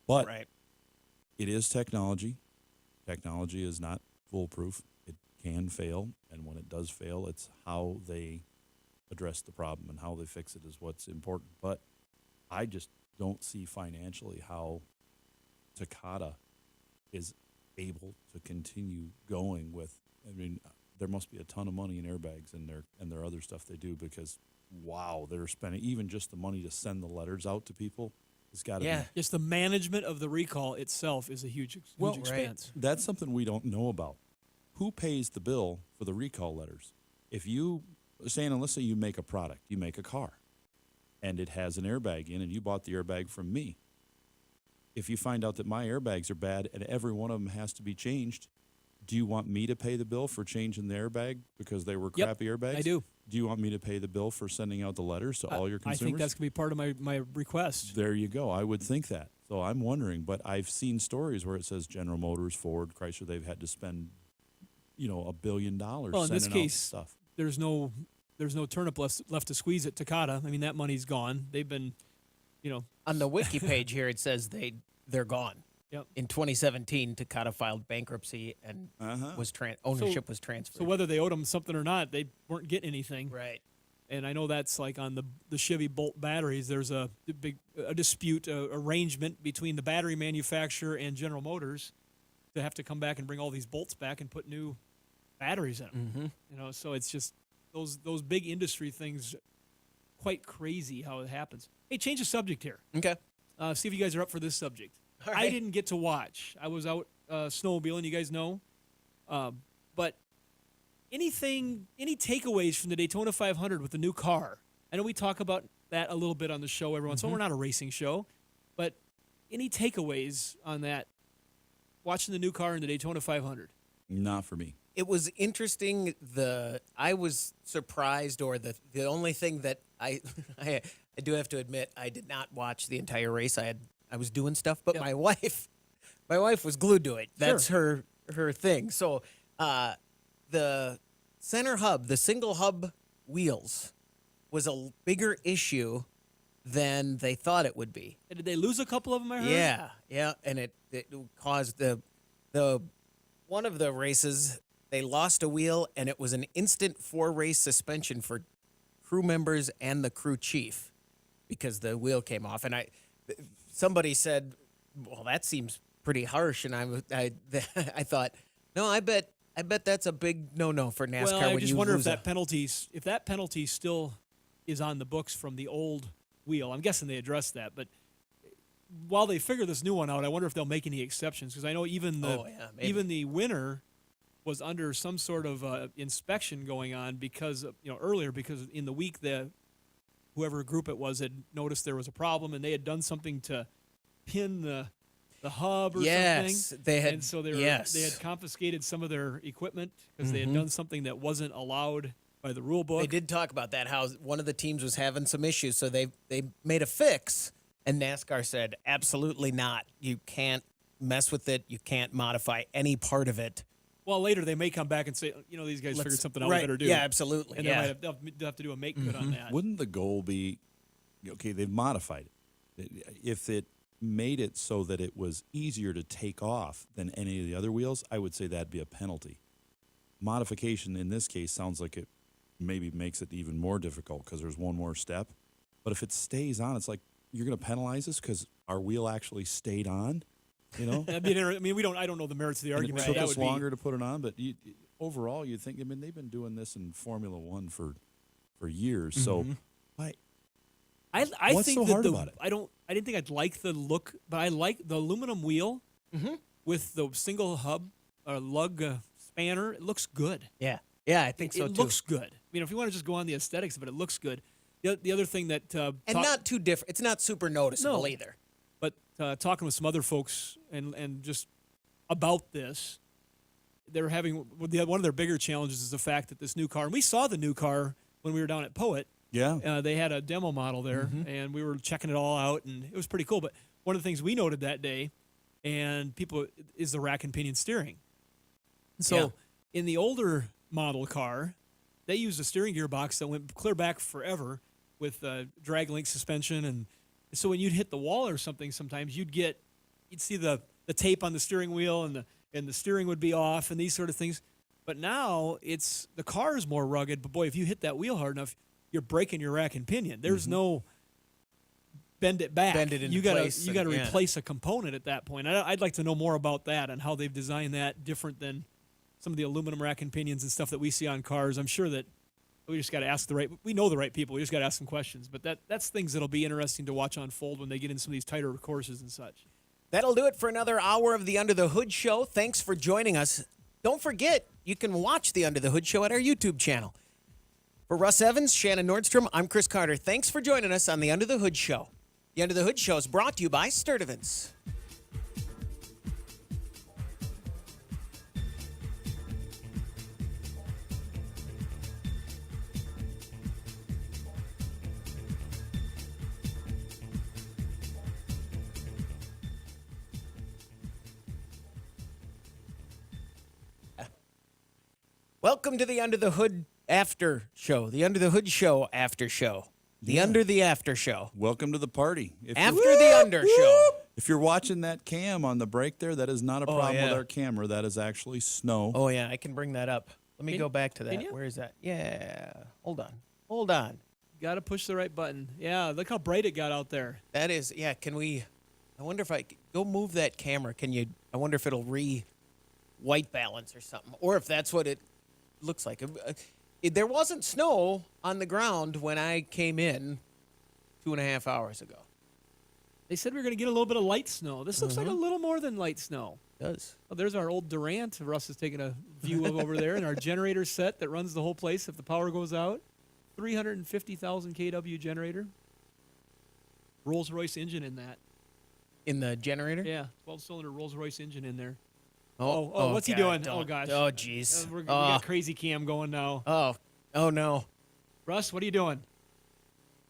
But it is technology. Technology is not foolproof. It can fail, and when it does fail, it's how they address the problem and how they fix it is what's important. But I just don't see financially how Takata is able to continue going with. I mean, there must be a ton of money in airbags and their other stuff they do, because wow, they're spending even just the money to send the letters out to people. It's got to be. Just the management of the recall itself is a huge expense. That's something we don't know about. Who pays the bill for the recall letters? If you let's say you make a product, you make a car, and it has an airbag in, and you bought the airbag from me. If you find out that my airbags are bad and every one of them has to be changed, do you want me to pay the bill for changing the airbag because they were crappy airbags? I do. Do you want me to pay the bill for sending out the letters to all your consumers? I think that's going to be part of my request. There you go. I would think that. So I'm wondering, but I've seen stories where it says General Motors, Ford, Chrysler, they've had to spend, $1 billion well, in sending this case, out stuff. There's no turnip left to squeeze at Takata. I mean, that money's gone. They've been, On the wiki page here, it says they're gone. Yep. In 2017, Takata filed bankruptcy and ownership was transferred. So whether they owed them something or not, they weren't getting anything. Right. And I know that's like on the Chevy Bolt batteries. There's a big dispute arrangement between the battery manufacturer and General Motors to have to come back and bring all these bolts back and put new batteries in them. Mm-hmm. So it's just those big industry things, quite crazy how it happens. Hey, change the subject here. Okay. See if you guys are up for this subject. All I right. didn't get to watch. I was out snowmobiling, you guys know. But any takeaways from the Daytona 500 with the new car? I know we talk about that a little bit on the show every once in a while. We're not a racing show. But any takeaways on that, watching the new car in the Daytona 500? Not for me. It was interesting. I was surprised, or the only thing that I do have to admit, I did not watch the entire race. I was doing stuff, but my wife was glued to it. That's her thing. So the center hub, the single hub wheels, was a bigger issue than they thought it would be. Did they lose a couple of them? I heard? Yeah, and it caused the one of the races. They lost a wheel, and it was an instant 4-race suspension for crew members and the crew chief because the wheel came off. And somebody said, "Well, that seems pretty harsh." And I thought, no, I bet that's a big no for NASCAR. Well, I when just you wonder lose if that penalty still is on the books from the old wheel. I'm guessing they addressed that, but while they figure this new one out, I wonder if they'll make any exceptions, because I know even the winner was under some sort of inspection going on because earlier, because in the week whoever group it was had noticed there was a problem and they had done something to pin the hub or something. They had. And so they had confiscated some of their equipment because they had done something that wasn't allowed by the rule book. They did talk about that, how one of the teams was having some issues, so they made a fix, and NASCAR said, absolutely not. You can't mess with it. You can't modify any part of it. Well, later they may come back and say, these guys figured something out we better do. Yeah, absolutely. And they'll have to do a make good on that. Wouldn't the goal be, okay, they've modified it. If it made it so that it was easier to take off than any of the other wheels, I would say that'd be a penalty. Modification in this case sounds like it maybe makes it even more difficult because there's one more step. But if it stays on, it's like, you're going to penalize us because our wheel actually stayed on? I don't know the merits of the argument. It took us longer to put it on, but overall, you'd think, they've been doing this in Formula One for years. So, I what's think so that hard about it? I didn't think I'd like the look, but I like the aluminum wheel with the single hub or lug spanner. It looks good. Yeah, I think so too. It looks good. If you want to just go on the aesthetics of it, it looks good. The other thing that not too different. It's not super noticeable either. But talking with some other folks and just about this, they're having one of their bigger challenges is the fact that this new car, and we saw the new car when we were down at Poet. Yeah. They had a demo model there, and we were checking it all out, and it was pretty cool. But one of the things we noted that day, and people, is the rack and pinion steering. So in the older model car, they used a steering gearbox that went clear back forever with drag link suspension, and so when you'd hit the wall or something, sometimes you'd see the tape on the steering wheel, and the steering would be off, and these sort of things. But now the car is more rugged. But boy, if you hit that wheel hard enough, you're breaking your rack and pinion. There's no bend it back. Bend it into you gotta place you got to and- yeah. replace a component at that point. I'd like to know more about that and how they've designed that different than some of the aluminum rack and pinions and stuff that we see on cars. I'm sure that we just got to ask we know the right people. We just got to ask some questions. But that's things that'll be interesting to watch unfold when they get in some of these tighter courses and such. That'll do it for another hour of the Under the Hood Show. Thanks for joining us. Don't forget, you can watch the Under the Hood Show at our YouTube channel. For Russ Evans, Shannon Nordstrom, I'm Chris Carter. Thanks for joining us on the Under the Hood Show. The Under the Hood Show is brought to you by Sturdivant's. Welcome to the Under the Hood After Show. The Under the Hood Show After Show. The Under the After Show. Welcome to the party. After the Under Show. If you're watching that cam on the break there, that is not a problem yeah. with our camera. That is actually snow. Oh, yeah, I can bring that up. Let me Can- go back to can that. you? Where is that? Yeah. Hold on. Got to push the right button. Yeah, look how bright it got out there. That is, yeah, can we, I wonder if go move that camera. I wonder if it'll white balance or something. Or if that's what it looks like. There wasn't snow on the ground when I came in 2.5 hours ago. They said we were going to get a little bit of light snow. This looks like a little more than light snow. It does. Oh, there's our old Durant. Russ is taking a view of over there, and our generator set that runs the whole place if the power goes out. 350,000 kW generator. Rolls-Royce engine in that. In the generator? Yeah, 12-cylinder Rolls-Royce engine in there. Oh, What's he God, doing? don't. Oh, gosh. Oh, jeez. We got crazy cam going now. Oh, no. Russ, what are you doing?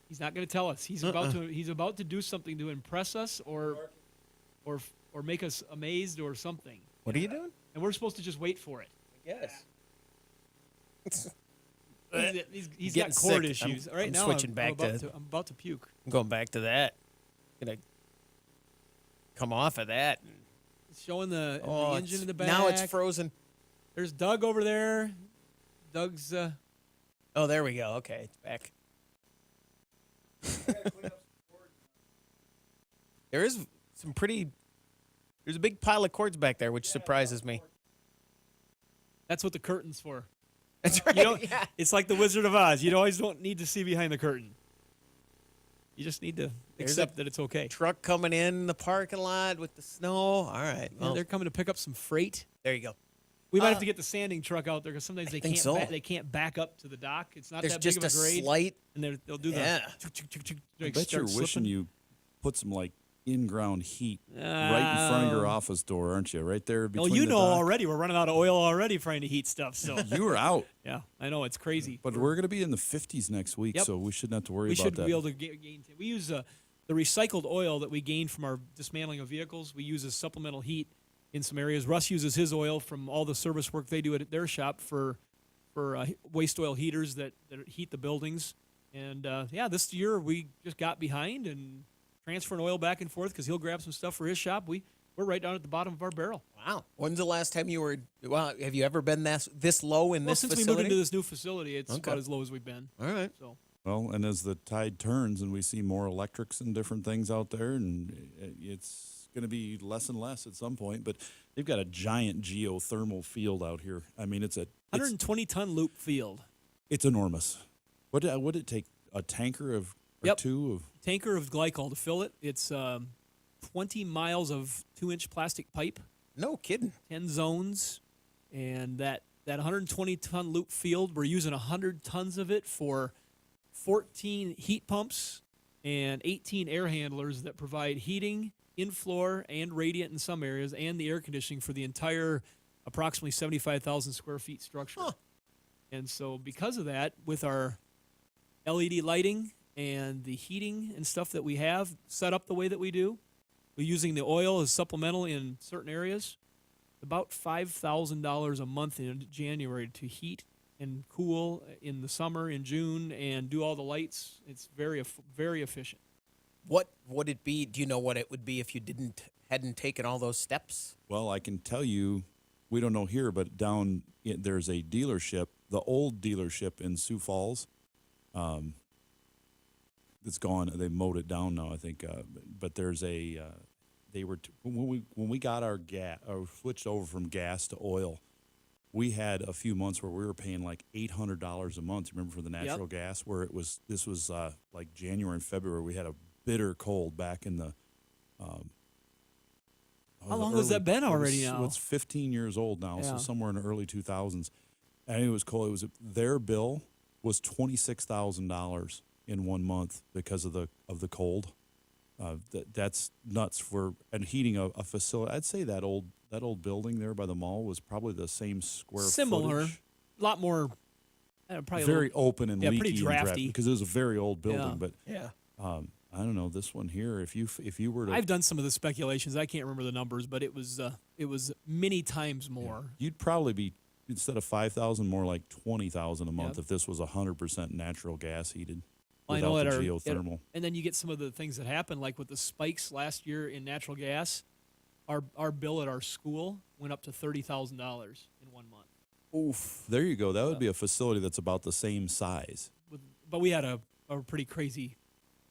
He's not going to tell us. He's about to do something to impress us or make us amazed or something. What are you doing? And we're supposed to just wait for it. I guess. He's Getting got cord sick. issues. I'm Right now, switching I'm back about to- I'm about to puke. I'm going back to that. Gonna come off of that. It's showing the engine in the back. Now it's frozen. There's Doug over there. Doug's. Oh, there we go. Okay, it's back. There's a big pile of cords back there, which surprises me. That's what the curtain's for. That's right. You don't, yeah. It's like the Wizard of Oz. You always don't need to see behind the curtain. You just need to There's accept a that it's okay. Truck coming in the parking lot with the snow. All right. Yeah, they're coming to pick up some freight. There you go. We might have to get the sanding truck out there because sometimes they think can't. so. They can't back up to the dock. It's not There's that just big of a grade. slight. And they'll do Yeah. the. I bet you're wishing you put some like in-ground heat right in front of your office door, aren't you? Right there Oh, between you the know dock. already. We're running out of oil already trying to heat stuff. So You were out. yeah, I know it's crazy. But we're going to be in the 50s next week, Yep. so we shouldn't have to worry We about should that. be able to gain. We use the recycled oil that we gain from our dismantling of vehicles. We use as supplemental heat in some areas. Russ uses his oil from all the service work they do at their shop for waste oil heaters that heat the buildings. And this year we just got behind and transferring oil back and forth because he'll grab some stuff for his shop. We're right down at the bottom of our barrel. Wow. When's the last time you were? Well, have you ever been this low in this Since facility? we moved into this new facility, it's Okay. about as low as we've been. All right. So Well, and as the tide turns and we see more electrics and different things out there, and it's going to be less and less at some point, but they've got a giant geothermal field out here. I mean, it's 120-ton loop field. It's enormous. What would it take? A tanker of or Yep. two of? Tanker of glycol to fill it. It's 20 miles of 2-inch plastic pipe. No kidding. 10 zones, and that 120-ton loop field, we're using 100 tons of it for 14 heat pumps and 18 air handlers that provide heating, in-floor, and radiant in some areas, and the air conditioning for the entire approximately 75,000 square feet structure. Huh. And so because of that, with our LED lighting and the heating and stuff that we have set up the way that we do, we're using the oil as supplemental in certain areas. About $5,000 a month in January to heat and cool in the summer, in June, and do all the lights. It's very efficient. What would it be? Do you know what it would be if you hadn't taken all those steps? Well, I can tell you, we don't know here, but there's a dealership, the old dealership in Sioux Falls. It's gone. They mowed it down now, I think. But there's a. When we got our gas, or switched over from gas to oil, we had a few months where we were paying like $800 a month. Remember, for the natural gas, where this was like January and February. We had a bitter cold back in the. How long has that been already now? It's 15 years old now, Yeah. so somewhere in the early 2000s. And it was cold. Their bill was $26,000 in 1 month because of the cold. That's nuts and heating a facility. I'd say that old building there by the mall was probably the same square Similar, footage. a lot more. Probably Very open and leaky, pretty and drafty. Because it was a very old building. But Yeah. I don't know, this one here. If you were to, I've done some of the speculations. I can't remember the numbers, but it was many times more. you'd probably be, instead of 5,000, more like 20,000 a month Yep. if this was 100% natural gas heated. I know without at the our, geothermal. and then you get some of the things that happened, like with the spikes last year in natural gas. Our bill at our school went up to $30,000 in 1 month. Oof. There you go. That would be a facility that's about the same size. But we had a pretty crazy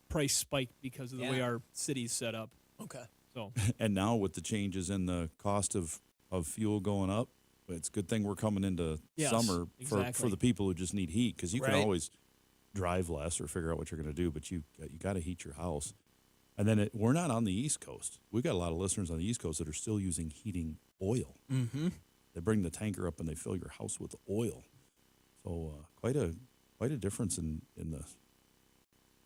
price spike because of the way Yeah. our city's set up. Okay. So And now with the changes in the cost of fuel going up, it's a good thing we're coming into Yes, summer for exactly. the people who just need heat, because you can Right. always drive less or figure out what you're going to do, but you got to heat your house. And then we're not on the East Coast. We've got a lot of listeners on the East Coast that are still using heating oil. Mm-hmm. They bring the tanker up and they fill your house with oil. So quite a difference in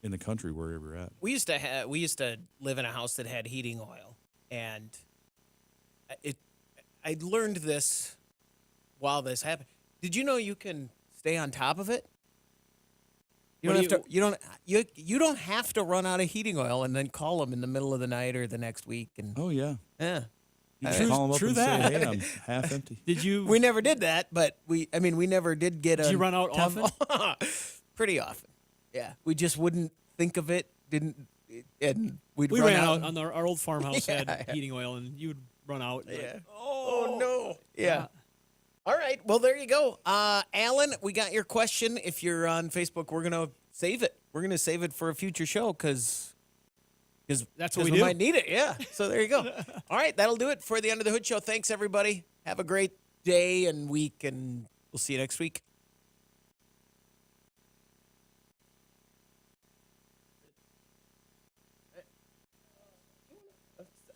the country wherever you're at. We used to live in a house that had heating oil, and I learned this while this happened. Did you know you can stay on top of it? You don't have to run out of heating oil and then call them in the middle of the night or the next week. And Oh yeah, yeah, you just call them up true and that. say, "Hey, I'm half empty." did you? we never did that, but we never did get. Did you run out often? Pretty often. Yeah, we just wouldn't think of it. And we'd we run ran out. out on our old farmhouse Yeah. had heating oil, and you would run out. and Yeah. like, Oh no. Yeah. All right. Well, there you go. Alan, we got your question. If you're on Facebook, we're going to save it. We're going to save it for a future show because That's what we we do. might need it. Yeah. So there you go. All right. That'll do it for the Under the Hood Show. Thanks, everybody. Have a great day and week, and we'll see you next week.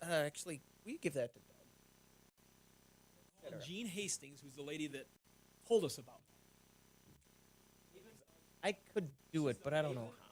Actually, will you give that to Doug? Jean Hastings, who's the lady that told us about that. I could do it, but I don't know how.